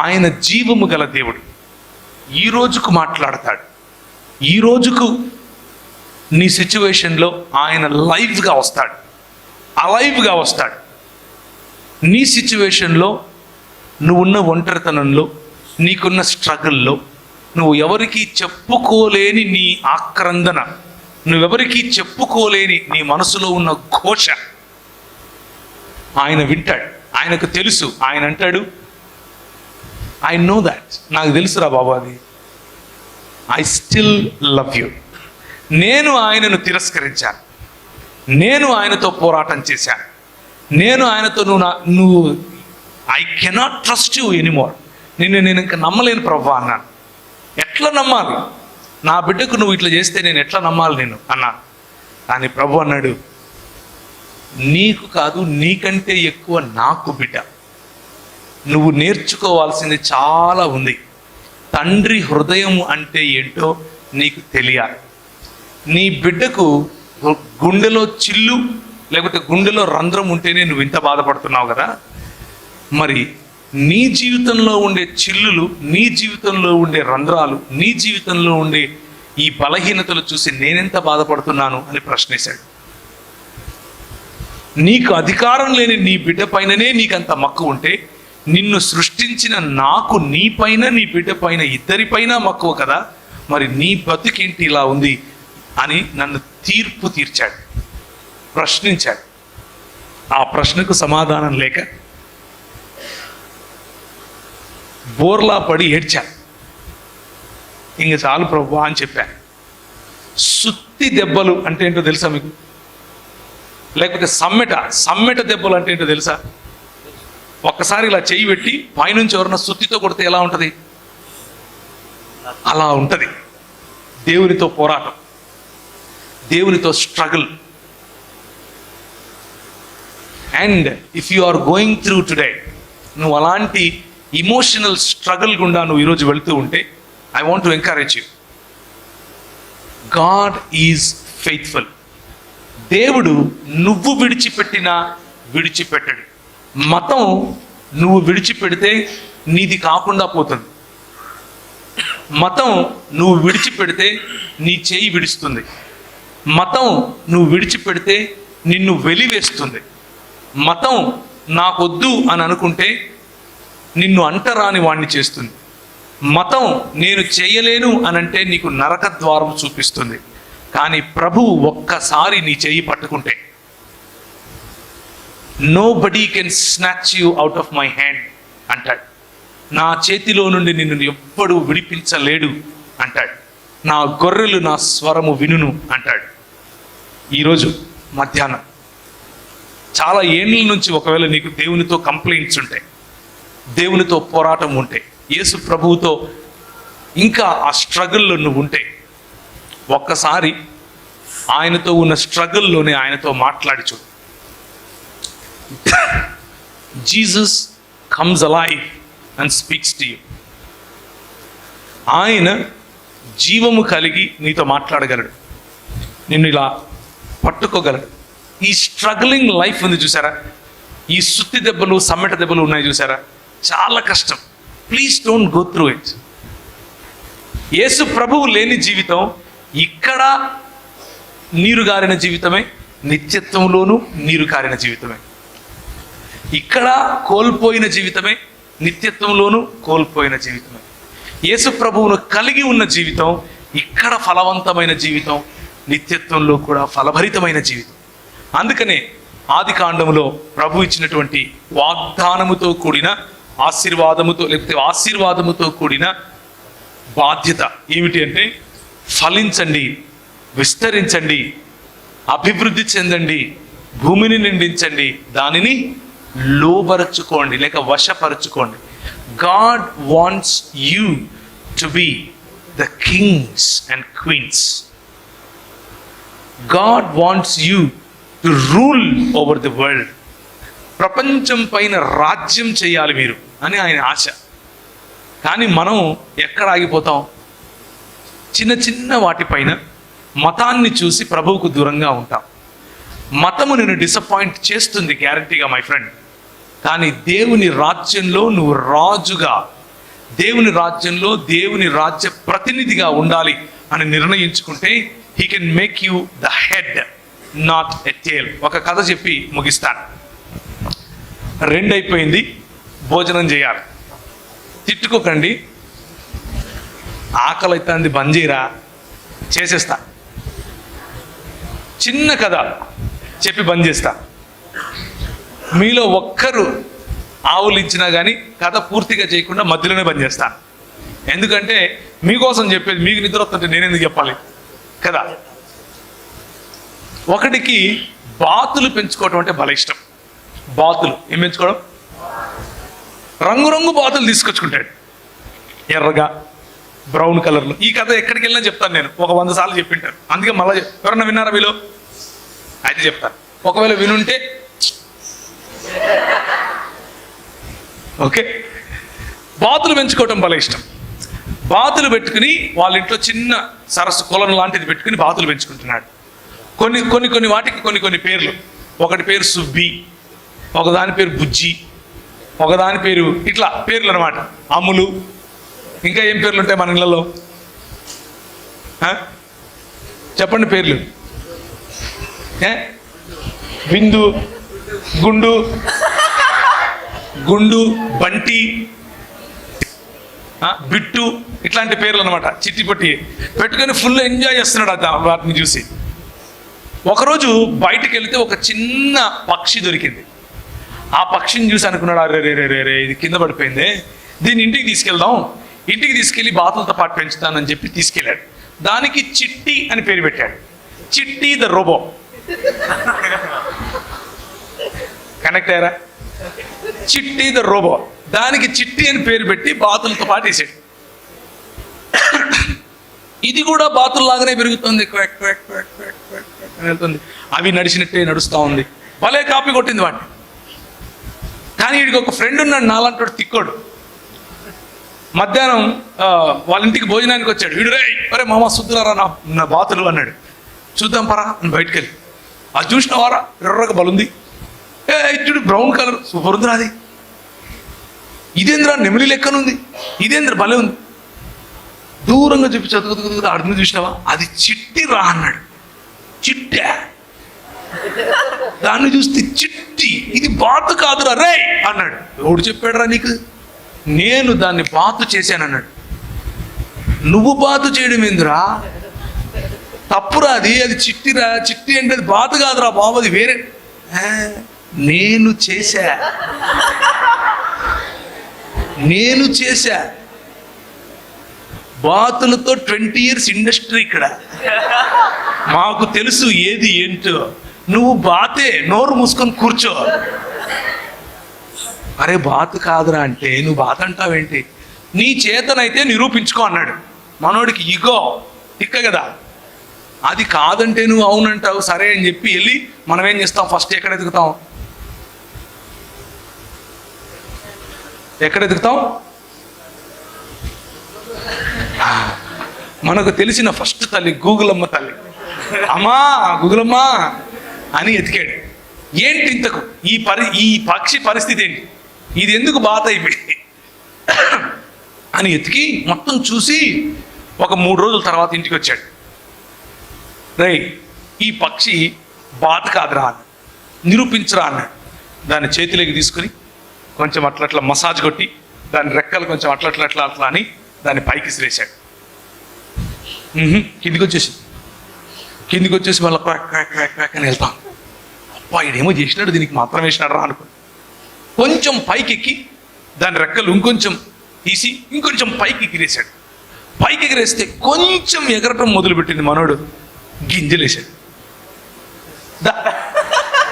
ఆయన జీవము గల దేవుడు. ఈ రోజుకు మాట్లాడతాడు. ఈ రోజుకు నీ సిచ్యువేషన్లో ఆయన లైవ్గా వస్తాడు, అలైవ్గా వస్తాడు. నీ సిచ్యువేషన్లో, నువ్వున్న ఒంటరితనంలో, నీకున్న స్ట్రగుల్లో, నువ్వు ఎవరికి చెప్పుకోలేని నీ ఆక్రందన, నువ్వెవరికి చెప్పుకోలేని నీ మనసులో ఉన్న ఘోష ఆయన వింటాడు. ఆయనకు తెలుసు. ఆయన అంటాడు, ఐ నో దాట్, నాకు తెలుసురా బాబు అది, ఐ స్టిల్ లవ్ యూ. నేను ఆయనను తిరస్కరించాను, నేను ఆయనతో పోరాటం చేశాను, నేను ఆయనతో నువ్వు I cannot trust you anymore, నేను ఇంకా నమ్మలేను ప్రభు అన్నాను. ఎట్లా నమ్మాలి? నా బిడ్డకు నువ్వు ఇట్లా చేస్తే నేను ఎట్లా నమ్మాలి నేను అన్నాను. కానీ ప్రభు అన్నాడు, నీకు కాదు, నీకంటే ఎక్కువ నాకు బిడ్డ. నువ్వు నేర్చుకోవాల్సింది చాలా ఉంది. తండ్రి హృదయం అంటే ఏంటో నీకు తెలియాలి. నీ బిడ్డకు గుండెలో చిల్లు లేకపోతే గుండెలో రంధ్రం ఉంటేనే నువ్వు ఇంత బాధపడుతున్నావు కదా. మరి నీ జీవితంలో ఉండే చిల్లులు, నీ జీవితంలో ఉండే రంధ్రాలు, నీ జీవితంలో ఉండే ఈ బలహీనతలు చూసి నేనెంత బాధపడుతున్నాను అని ప్రశ్నించాడు. నీకు అధికారం లేని నీ బిడ్డ పైననే నీకంత మక్కువ ఉంటే, నిన్ను సృష్టించిన నాకు నీ పైన నీ బిడ్డ పైన ఇద్దరిపైన మక్కువ కదా, మరి నీ బతుకేంటి ఇలా ఉంది అని నన్ను తీర్పు తీర్చాడు, ప్రశ్నించాడు. ఆ ప్రశ్నకు సమాధానం లేక బోర్లా పడి ఏడ్చాను. ఇంక చాలు ప్రభు అని చెప్పాను. సుత్తి దెబ్బలు అంటే ఏంటో తెలుసా మీకు? లేకపోతే సమ్మెట దెబ్బలు అంటే ఏంటో తెలుసా? ఒక్కసారి ఇలా చెయ్యి పెట్టి పైనుంచి ఎవరన్నా సుత్తితో కొడితే ఎలా ఉంటుంది? అలా ఉంటుంది దేవునితో పోరాటం, దేవునితో struggle. And if you are going through today, నువ్వు అలాంటి ఇమోషనల్ స్ట్రగుల్ గుండా నువ్వు ఈరోజు వెళ్తూ ఉంటే, I want to encourage you. God is faithful. దేవుడు నువ్వు విడిచిపెట్టినా విడిచిపెట్టడు. మతం నువ్వు విడిచిపెడితే నీది కాకుండా పోతుంది. మతం నువ్వు విడిచిపెడితే నీ చేయి విడుస్తుంది. మతం నువ్వు విడిచిపెడితే నిన్ను వెలివేస్తుంది. మతం నాకొద్దు అని అనుకుంటే నిన్ను అంటరాని వాణ్ణి చేస్తుంది. మతం నేను చేయలేను అని అంటే నీకు నరక ద్వారం చూపిస్తుంది. కానీ ప్రభువు ఒక్కసారి నీ చేయి పట్టుకుంటే, nobody can snatch you out of my hand అంటాడు. నా చేతిలో నుండి నిన్ను ఎవ్వడు విడిపించలేడు అంటాడు. నా గొర్రెలు నా స్వరము వినును అంటాడు. ఈరోజు మధ్యాహ్నం చాలా ఏండ్ల నుంచి ఒకవేళ నీకు దేవునితో కంప్లైంట్స్ ఉంటాయి, దేవునితో పోరాటం ఉంటే, యేసు ప్రభువుతో ఇంకా ఆ స్ట్రగుల్లో నువ్వు ఉంటే, ఒక్కసారి ఆయనతో ఉన్న స్ట్రగుల్లోనే ఆయనతో మాట్లాడి చూడు. Jesus comes alive and speaks to you. ఆయన జీవము కలిగి నీతో మాట్లాడగలడు, నిన్ను ఇలా పట్టుకోగలడు. ఈ స్ట్రగ్లింగ్ లైఫ్ ఉంది చూసారా, ఈ సుత్తి దెబ్బలు సమ్మెట దెబ్బలు ఉన్నాయి చూసారా, చాలా కష్టం. Please don't go through it. యేసు ప్రభువు లేని జీవితం ఇక్కడ నీరు గారిన జీవితమే, నిత్యత్వంలోనూ నీరు కారిన జీవితమే. ఇక్కడ కోల్పోయిన జీవితమే, నిత్యత్వంలోనూ కోల్పోయిన జీవితం. యేసు ప్రభువును కలిగి ఉన్న జీవితం ఇక్కడ ఫలవంతమైన జీవితం, నిత్యత్వంలో కూడా ఫలభరితమైన జీవితం. అందుకనే ఆది కాండములో ప్రభు ఇచ్చినటువంటి వాగ్దానముతో కూడిన ఆశీర్వాదముతో కూడిన బాధ్యత ఏమిటి అంటే, ఫలించండి, విస్తరించండి, అభివృద్ధి చెందండి, భూమిని నిండించండి, దానిని లోబరచుకోండి లేక వశపరచుకోండి. God wants you to be the kings and queens. God wants you to rule over the world. ప్రపంచం పైన రాజ్యం చేయాలి మీరు అని ఆయన ఆశ. కానీ మనం ఎక్కడ ఆగిపోతాం? చిన్న చిన్న వాటిపైన మతాన్ని చూసి ప్రభువుకు దూరంగా ఉంటాం. మతము నిన్ను డిసప్పాయింట్ చేస్తుంది గ్యారంటీగా మై ఫ్రెండ్. కానీ దేవుని రాజ్యంలో నువ్వు రాజుగా, దేవుని రాజ్యంలో దేవుని రాజ్య ప్రతినిధిగా ఉండాలి అని నిర్ణయించుకుంటే he can make you the head, not a tail. ఒక కథ చెప్పి ముగిస్తాను. 2 అయిపోయింది, భోజనం చేయాలి. తిట్టుకోకండి, ఆకలి అవుతుంది, బంద్ చేయరా, చేసేస్తా. చిన్న కథ చెప్పి బంద్ చేస్తా. మీలో ఒక్కరు ఆవులించినా కానీ కథ పూర్తిగా చేయకుండా మధ్యలోనే బంద్ చేస్తాను. ఎందుకంటే మీకోసం చెప్పేది, మీకు నిద్ర వస్తుంటే నేనెందుకు చెప్పాలి కదా. ఒకటికి బాతులు పెంచుకోవటం అంటే భలే ఇష్టం. బాతులు ఏం పెంచుకోవడం? రంగురంగు బాతులు తీసుకొచ్చుకుంటాడు, ఎర్రగా, బ్రౌన్ కలర్లో. ఈ కథ ఎక్కడికి వెళ్ళినా చెప్తాను నేను, ఒక 100 సార్లు చెప్పింటాను. అందుకే మళ్ళీ ఎవరన్నా విన్నారా మీలో? అయితే చెప్తాను. ఒకవేళ వినుంటే ఓకే. బాతులు పెంచుకోవటం భలే ఇష్టం. బాతులు పెట్టుకుని వాళ్ళ ఇంట్లో చిన్న సరస్సు కొలను లాంటిది పెట్టుకుని బాతులు పెంచుకుంటున్నాడు. కొన్ని వాటికి కొన్ని పేర్లు. ఒకటి పేరు సుబ్బి, ఒకదాని పేరు బుజ్జి, ఒకదాని పేరు ఇట్లా పేర్లు అనమాట. అమ్ములు, ఇంకా ఏం పేర్లు ఉంటాయి మన ఇళ్ళలో? చెప్పండి పేర్లు. బిందు, గుండు, బంటి, బిట్టు, ఇట్లాంటి పేర్లు అనమాట. చిట్టి పొట్టి పెట్టుకొని ఫుల్ ఎంజాయ్ చేస్తున్నాడు వాటిని చూసి. ఒకరోజు బయటికి వెళితే ఒక చిన్న పక్షి దొరికింది. ఆ పక్షిని చూసి అనుకున్నాడు, అరే ఇది కింద పడిపోయింది, దీన్ని ఇంటికి తీసుకెళ్దాం, ఇంటికి తీసుకెళ్ళి బాతులతో పాటు పెంచుతానని చెప్పి తీసుకెళ్ళాడు. దానికి చిట్టి అని పేరు పెట్టాడు. చిట్టి ద రోబో. కనెక్ట్ అయ్యారా? చిట్టి ద రోబో. దానికి చిట్టి అని పేరు పెట్టి బాతులతో పాటు వేసాడు. ఇది కూడా బాతుల్లాగానే పెరుగుతుంది, వెళ్తుంది. అవి నడిచినట్టే నడుస్తూ ఉంది. భలే కాపీ కొట్టింది వాడిని. కానీ వీడికి ఒక ఫ్రెండ్ ఉన్నాడు, నాలంటాడు తిక్కోడు. మధ్యాహ్నం వాళ్ళ ఇంటికి భోజనానికి వచ్చాడు. వీడు, అరే మామ సుద్దురారా నా బాతులు అన్నాడు. చూద్దాం పరా అని బయటకు వెళ్ళి, అది చూసినవారా, ఎర్రగా బలుంది, చూడు బ్రౌన్ కలర్, సూపర్ ఉంది అది. ఇదేంద్రా నెమిలి లెక్కనుంది, ఇదేంద్ర భలే ఉంది. దూరంగా చెప్పి చదువుతుంది, అడుగు చూసినావా, అది చిట్టి రా అన్నాడు. చిట్టా? దాన్ని చూస్తే చిట్టి, ఇది బాతు కాదురా రే అన్నాడు. ఎవడు చెప్పాడురా నీకు? నేను దాన్ని బాతు చేశాను అన్నాడు. నువ్వు బాతు చేయడం ఏందిరా, తప్పురా, అది చిట్టిరా. చిట్టి అంటే అది బాతు కాదురా బాబు, అది వేరే. నేను చేశా. బాతులతో 20 years ఇండస్ట్రీ ఇక్కడ. మాకు తెలుసు ఏది ఏంటో. నువ్వు బాతే, నోరు మూసుకొని కూర్చో. అరే బాతు కాదురా అంటే నువ్వు బాత్ అంటావేంటి? నీ చేతనైతే నిరూపించుకో అన్నాడు. మనోడికి ఇగో తిక్క కదా. అది కాదంటే నువ్వు అవునంటావు, సరే అని చెప్పి వెళ్ళి మనం ఏం చేస్తాం? ఫస్ట్ ఎక్కడ ఎదుగుతాం? మనకు తెలిసిన ఫస్ట్ తల్లి గూగులమ్మ తల్లి. అమ్మా గూగులమ్మ అని ఎతికాడు. ఏంటి ఇంతకు ఈ పక్షి పరిస్థితి ఏంటి, ఇది ఎందుకు బాత అయిపోయింది అని ఎతికి మొత్తం చూసి ఒక 3 రోజుల తర్వాత ఇంటికి వచ్చాడు. ఈ పక్షి బాత కాదురా నిరూపించరా అన్నాడు. దాన్ని చేతిలోకి తీసుకుని కొంచెం అట్లా మసాజ్ కొట్టి దాని రెక్కలు కొంచెం అట్లా అట్లా అట్లా అట్లా అని దాన్ని పైకి విసిరేశాడు. కిందికి వచ్చేసి మళ్ళీ క్వాక్ క్వాక్ క్వాక్ క్వాక్ అని వెళ్తాం. అబ్బా ఇడేమో చేసినాడు, దీనికి మాత్రం వేసినాడు రా అనుకో. కొంచెం పైకెక్కి దాని రెక్కలు ఇంకొంచెం తీసి ఇంకొంచెం పైకి ఎగిరేశాడు. పైకి ఎగిరేస్తే కొంచెం ఎగరటం మొదలుపెట్టింది. మనోడు గింజలేశాడు.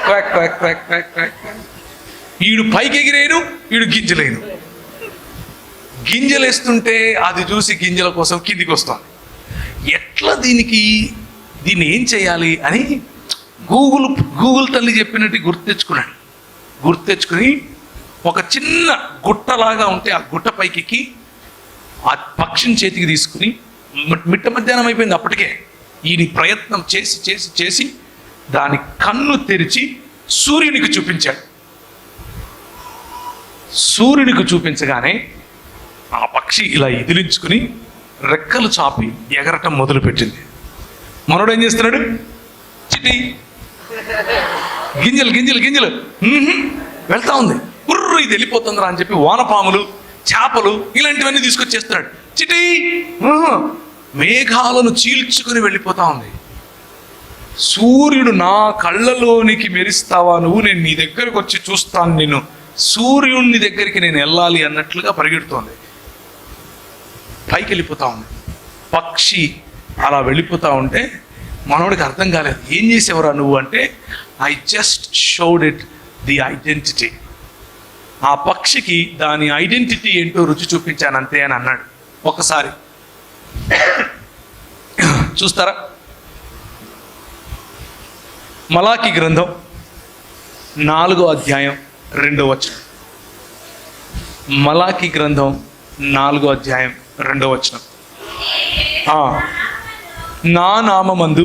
Quack quack quack quack quack. ఈడు పైకి ఎగిరేను, ఈడు గింజలేను. గింజలేస్తుంటే అది చూసి గింజల కోసం కిందికి వస్తాను. ఎట్లా దీన్ని ఏం చేయాలి అని గూగుల్ తల్లి చెప్పినట్టు గుర్తెచ్చుకుని ఒక చిన్న గుట్టలాగా ఉంటే ఆ గుట్ట పైకి ఆ పక్షిని చేతికి తీసుకుని మిట్ట మధ్యాహ్నం అయిపోయింది అప్పటికే. ఈయన ప్రయత్నం చేసి చేసి చేసి దాని కన్ను తెరిచి సూర్యునికి చూపించాడు. సూర్యునికి చూపించగానే ఆ పక్షి ఇలా ఇదిలించుకుని రెక్కలు చాపి ఎగరటం మొదలుపెట్టింది. మనోడు ఏం చేస్తున్నాడు? చిటి గింజలు గింజలు గింజలు వెళ్తా ఉంది. బుర్రు ఇది వెళ్ళిపోతుందిరా అని చెప్పి వానపాములు, చేపలు ఇలాంటివన్నీ తీసుకొచ్చేస్తున్నాడు. చిటి మేఘాలను చీల్చుకుని వెళ్ళిపోతా ఉంది. సూర్యుడు నా కళ్ళలోనికి మెరిస్తావా నువ్వు, నేను నీ దగ్గరకు వచ్చి చూస్తాను నిన్ను, సూర్యుడిని దగ్గరికి నేను వెళ్ళాలి అన్నట్లుగా పరిగెడుతోంది. పైకి వెళ్ళిపోతా ఉంది. పక్షి అలా వెళ్ళిపోతా ఉంటే మనోడికి అర్థం కాలేదు. ఏం చేసేవరా నువ్వు అంటే, I just showed it the identity. ఆ పక్షికి దాని ఐడెంటిటీ ఏంటో రుచి చూపించాను అంతే అని అన్నాడు. ఒకసారి చూస్తారా? మలాకి గ్రంథం 4వ అధ్యాయం 2వ వచనం. మలాకి గ్రంథం 4వ అధ్యాయం 2వ వచనం. నా నామమందు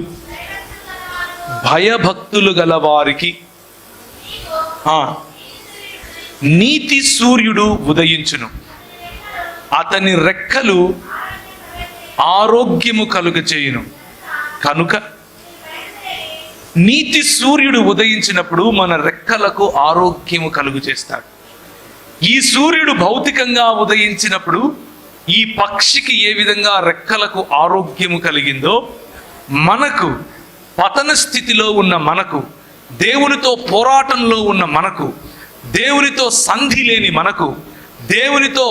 భయభక్తులు గల వారికి నీతి సూర్యుడు ఉదయించును, అతని రెక్కలు ఆరోగ్యము కలుగచేయును. కనుక నీతి సూర్యుడు ఉదయించినప్పుడు మన రెక్కలకు ఆరోగ్యము కలుగు చేస్తాడు. ఈ సూర్యుడు భౌతికంగా ఉదయించినప్పుడు ఈ పక్షికి ఏ విధంగా రెక్కలకు ఆరోగ్యము కలిగిందో, మనకు పతన స్థితిలో ఉన్న మనకు, దేవునితో పోరాటంలో ఉన్న మనకు, దేవునితో సంధి లేని మనకు, దేవునితో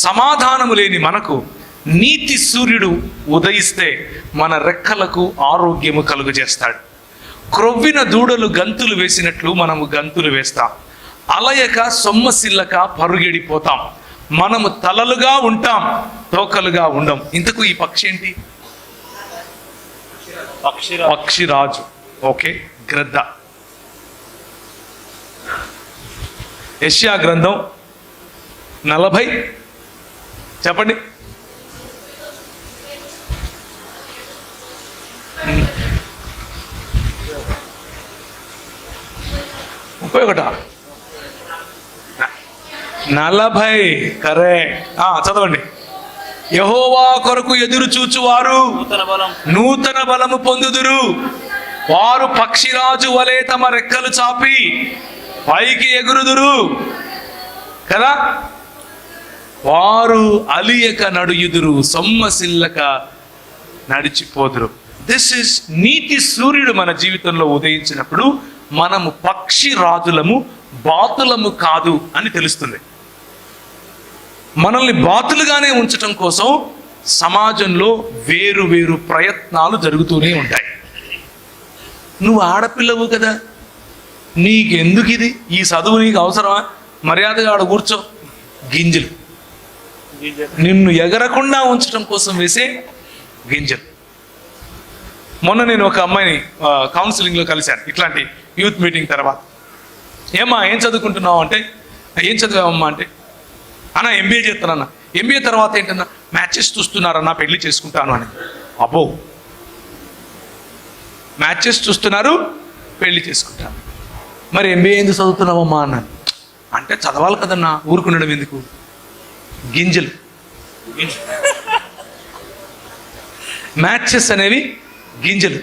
సమాధానము లేని మనకు నీతి సూర్యుడు ఉదయిస్తే మన రెక్కలకు ఆరోగ్యము కలుగు చేస్తాడు. క్రొవ్విన దూడలు గంతులు వేసినట్లు మనము గంతులు వేస్తాం. అలయక సొమ్మసిల్లక పరుగెడిపోతాం. మనము తలలుగా ఉంటాం, తోకలుగా ఉండం. ఇంతకు ఈ పక్షి ఏంటి? పక్షిరాజు. ఓకే, గ్రద్ద. యెషయా గ్రంథం 40 చెప్పండి. ముప్పై 40 కరెక్ట్. చదవండి. యెహోవా కొరకు ఎదురు చూచువారు నూతన బలము పొందుదురు, వారు పక్షిరాజు వలె తమ రెక్కలు చాపి పైకి ఎగురుదురు కదా, వారు అలియక నడుయుదురు, సొమ్మసిల్లక నడిచిపోదురు. దిస్ ఇస్ నీతి సూర్యుడు మన జీవితంలో ఉదయించినప్పుడు మనము పక్షి రాజులము, బాతులము కాదు అని తెలుస్తుంది. మనల్ని బాతులుగానే ఉంచటం కోసం సమాజంలో వేరు వేరు ప్రయత్నాలు జరుగుతూనే ఉంటాయి. నువ్వు ఆడపిల్లవు కదా, నీకెందుకు ఇది, ఈ చదువు నీకు అవసరమా, మర్యాదగా ఆడ కూర్చో. గింజలు నిన్ను ఎగరకుండా ఉంచడం కోసం వేసే గింజలు. మొన్న నేను ఒక అమ్మాయిని కౌన్సిలింగ్లో కలిశాను, ఇట్లాంటి యూత్ మీటింగ్ తర్వాత. ఏమ్మా ఏం చదువుకుంటున్నావు అంటే, ఏం చదివామమ్మా అంటే, అన్న ఎంబీఏ చేస్తానన్నా. ఎంబీఏ తర్వాత ఏంటన్నా, మ్యాచెస్ చూస్తున్నారన్నా, పెళ్లి చేసుకుంటాను అని. అబ్బో, మ్యాచెస్ చూస్తున్నారు, పెళ్లి చేసుకుంటాను. మరి ఎంబీఏ ఎందుకు చదువుతున్నావమ్మా అన్నాను. అంటే చదవాలి కదన్నా, ఊరుకునడం ఎందుకు. గింజలు మ్యాచెస్ అనేవి గింజలు.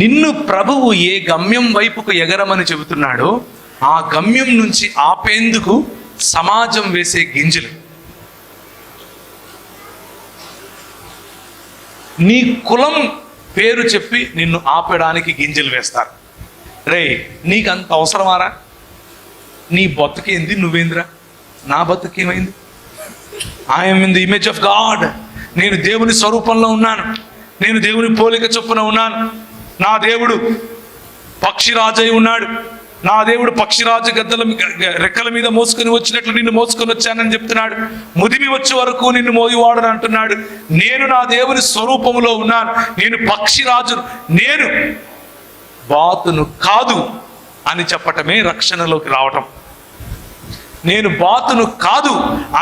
నిన్ను ప్రభువు ఏ గమ్యం వైపుకు ఎగరమని చెబుతున్నాడో ఆ గమ్యం నుంచి ఆపేందుకు సమాజం వేసే గింజలు. నీ కులం పేరు చెప్పి నిన్ను ఆపడానికి గింజలు వేస్తారు. రే, నీకు అంత అవసరమారా? నీ బతుకేంది? నువ్వేందిరా? నా బతుకేమైంది? I'm in the image of God. నేను దేవుని స్వరూపంలో ఉన్నాను, నేను దేవుని పోలిక చొప్పున ఉన్నాను. నా దేవుడు పక్షిరాజై ఉన్నాడు. నా దేవుడు పక్షిరాజు రెక్కల మీద మోసుకొని వచ్చినట్లు నిన్ను మోసుకొని వచ్చానని చెప్తున్నాడు. ముదిమి వచ్చే వరకు నిన్ను మోగివాడని అంటున్నాడు. నేను నా దేవుని స్వరూపంలో ఉన్నాను. నేను పక్షిరాజు, నేను బాతును కాదు అని చెప్పటమే రక్షణలోకి రావటం. నేను బాతును కాదు,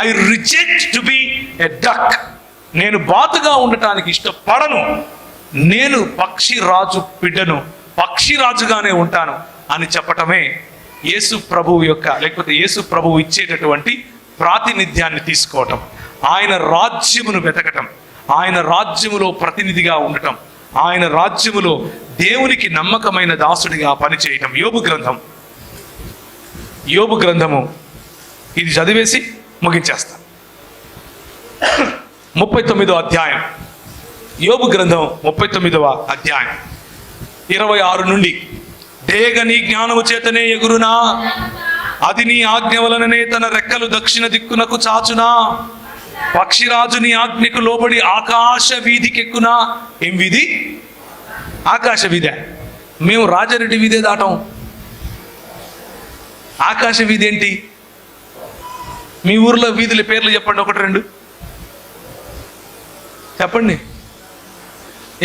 I reject to be a duck. నేను బాతుగా ఉండటానికి ఇష్టపడను, నేను పక్షిరాజు బిడ్డను, పక్షిరాజుగానే ఉంటాను అని చెప్పటమే యేసు ప్రభువు యొక్క, లేకపోతే యేసు ప్రభువు ఇచ్చేటటువంటి ప్రాతినిధ్యాన్ని తీసుకోవటం, ఆయన రాజ్యమును వెతకటం, ఆయన రాజ్యములో ప్రతినిధిగా ఉండటం, ఆయన రాజ్యములో దేవునికి నమ్మకమైన దాసుడిగా పనిచేయటం. యోబు గ్రంథము ఇది చదివేసి ముగించేస్తా. 39వ అధ్యాయం, యోబు గ్రంథం 39వ అధ్యాయం 26 నుండి. డేగ నీ జ్ఞానము చేతనే ఎగురునా, అది నీ ఆజ్ఞ వలననే తన రెక్కలు దక్షిణ దిక్కునకు చాచునా. పక్షిరాజు నీ ఆజ్ఞకు లోబడి ఆకాశ వీధికెక్కునా. ఏం వీధి? ఆకాశ వీధి. మేము రాజారెడ్డి వీధే దాటం. ఆకాశ వీధి ఏంటి? మీ ఊర్లో వీధుల పేర్లు చెప్పండి, 1-2 చెప్పండి.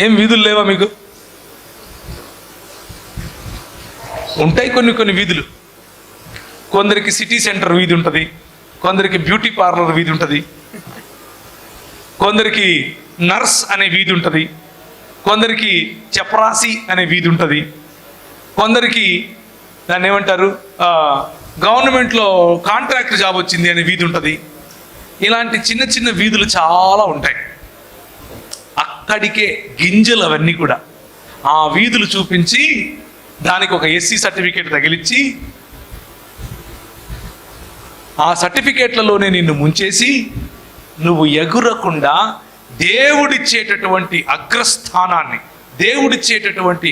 ఏం వీధులు లేవా మీకు? ఉంటాయి కొన్ని వీధులు. కొందరికి సిటీ సెంటర్ వీధి ఉంటుంది, కొందరికి బ్యూటీ పార్లర్ వీధి ఉంటుంది, కొందరికి నర్స్ అనే వీధి ఉంటుంది, కొందరికి చపరాసి అనే వీధి ఉంటుంది, కొందరికి దాన్ని ఏమంటారు, గవర్నమెంట్లో కాంట్రాక్ట్ జాబ్ వచ్చింది అనే వీధి ఉంటుంది. ఇలాంటి చిన్న చిన్న వీధులు చాలా ఉంటాయి. అక్కడికే గింజలు అవన్నీ కూడా. ఆ వీధులు చూపించి దానికి ఒక ఎస్సీ సర్టిఫికేట్ తగిలిచ్చి ఆ సర్టిఫికేట్లలోనే నిన్ను ముంచేసి నువ్వు ఎగురకుండా దేవుడిచ్చేటటువంటి అగ్రస్థానాన్ని, దేవుడిచ్చేటటువంటి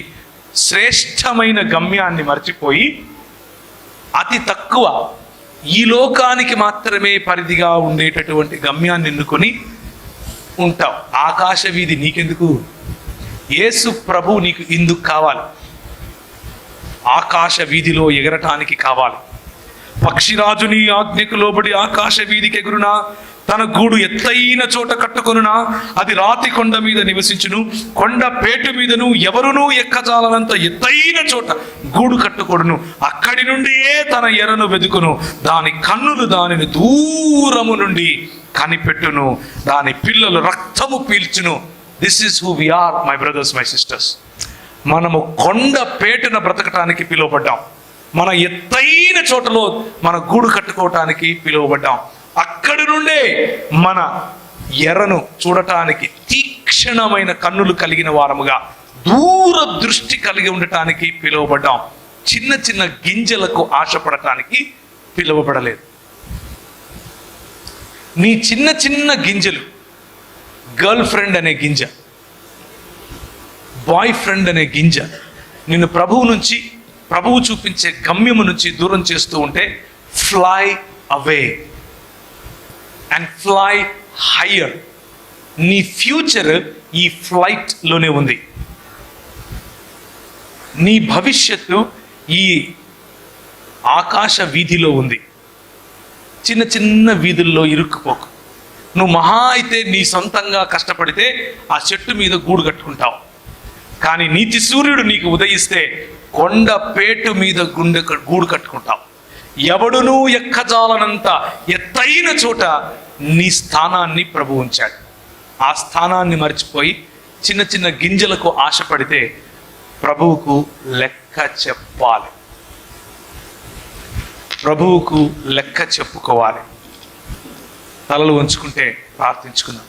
శ్రేష్టమైన గమ్యాన్ని మర్చిపోయి అతి తక్కువ ఈ లోకానికి మాత్రమే పరిధిగా ఉండేటటువంటి గమ్యాన్ని ఎన్నుకొని ఉంటావు. ఆకాశ వీధి నీకెందుకు? యేసు ప్రభు నీకు ఇందుకు కావాలి. ఆకాశ వీధిలో ఎగరటానికి కావాలి. పక్షిరాజు నీ ఆజ్ఞకు లోబడి ఆకాశ వీధికి ఎగురునా, తన గూడు ఎత్తైన చోట కట్టుకొనునా, అది రాతి కొండ మీద నివసించును, కొండ పేటు మీదను ఎవరునూ ఎక్కజాలనంత ఎత్తైన చోట గూడు కట్టుకొడును, అక్కడి నుండియే తన ఎరను వెదుకును, దాని కన్నులు దానిని దూరము నుండి కనిపెట్టును, దాని పిల్లలు రక్తము పీల్చును. This is who we are, my brothers, my sisters. మనము కొండ పేటున బ్రతకటానికి పిలువబడ్డాం. మన ఎత్తైన చోటలో మన గూడు కట్టుకోవటానికి పిలువబడ్డాం. అక్కడి నుండే మన ఎర్రను చూడటానికి తీక్షణమైన కన్నులు కలిగిన వారముగా, దూర దృష్టి కలిగి ఉండటానికి పిలువబడ్డాం. చిన్న చిన్న గింజలకు ఆశపడటానికి పిలువబడలేదు. నీ చిన్న చిన్న గింజలు, గర్ల్ ఫ్రెండ్ అనే గింజ, బాయ్ ఫ్రెండ్ అనే గింజ నిన్ను ప్రభువు చూపించే గమ్యము నుంచి దూరం చేస్తూ ఉంటే, fly away and fly higher. నీ ఫ్యూచర్ ఈ ఫ్లైట్లోనే ఉంది. నీ భవిష్యత్తు ఈ ఆకాశ వీధిలో ఉంది. చిన్న చిన్న వీధుల్లో ఇరుక్కుపోకు. నువ్వు మహా అయితే నీ సొంతంగా కష్టపడితే ఆ చెట్టు మీద గూడు కట్టుకుంటావు. కానీ నీతి సూర్యుడు నీకు ఉదయిస్తే కొండ పేటు మీద గూడు కట్టుకుంటావు. ఎవడునూ ఎక్కజాలనంత ఎత్తైన చోట నీ స్థానాన్ని ప్రభు ఉంచాడు. ఆ స్థానాన్ని మర్చిపోయి చిన్న చిన్న గింజలకు ఆశపడితే ప్రభువుకు లెక్క చెప్పాలి, ప్రభువుకు లెక్క చెప్పుకోవాలి. తలలు వంచుకుంటే ప్రార్థించుకుందాం.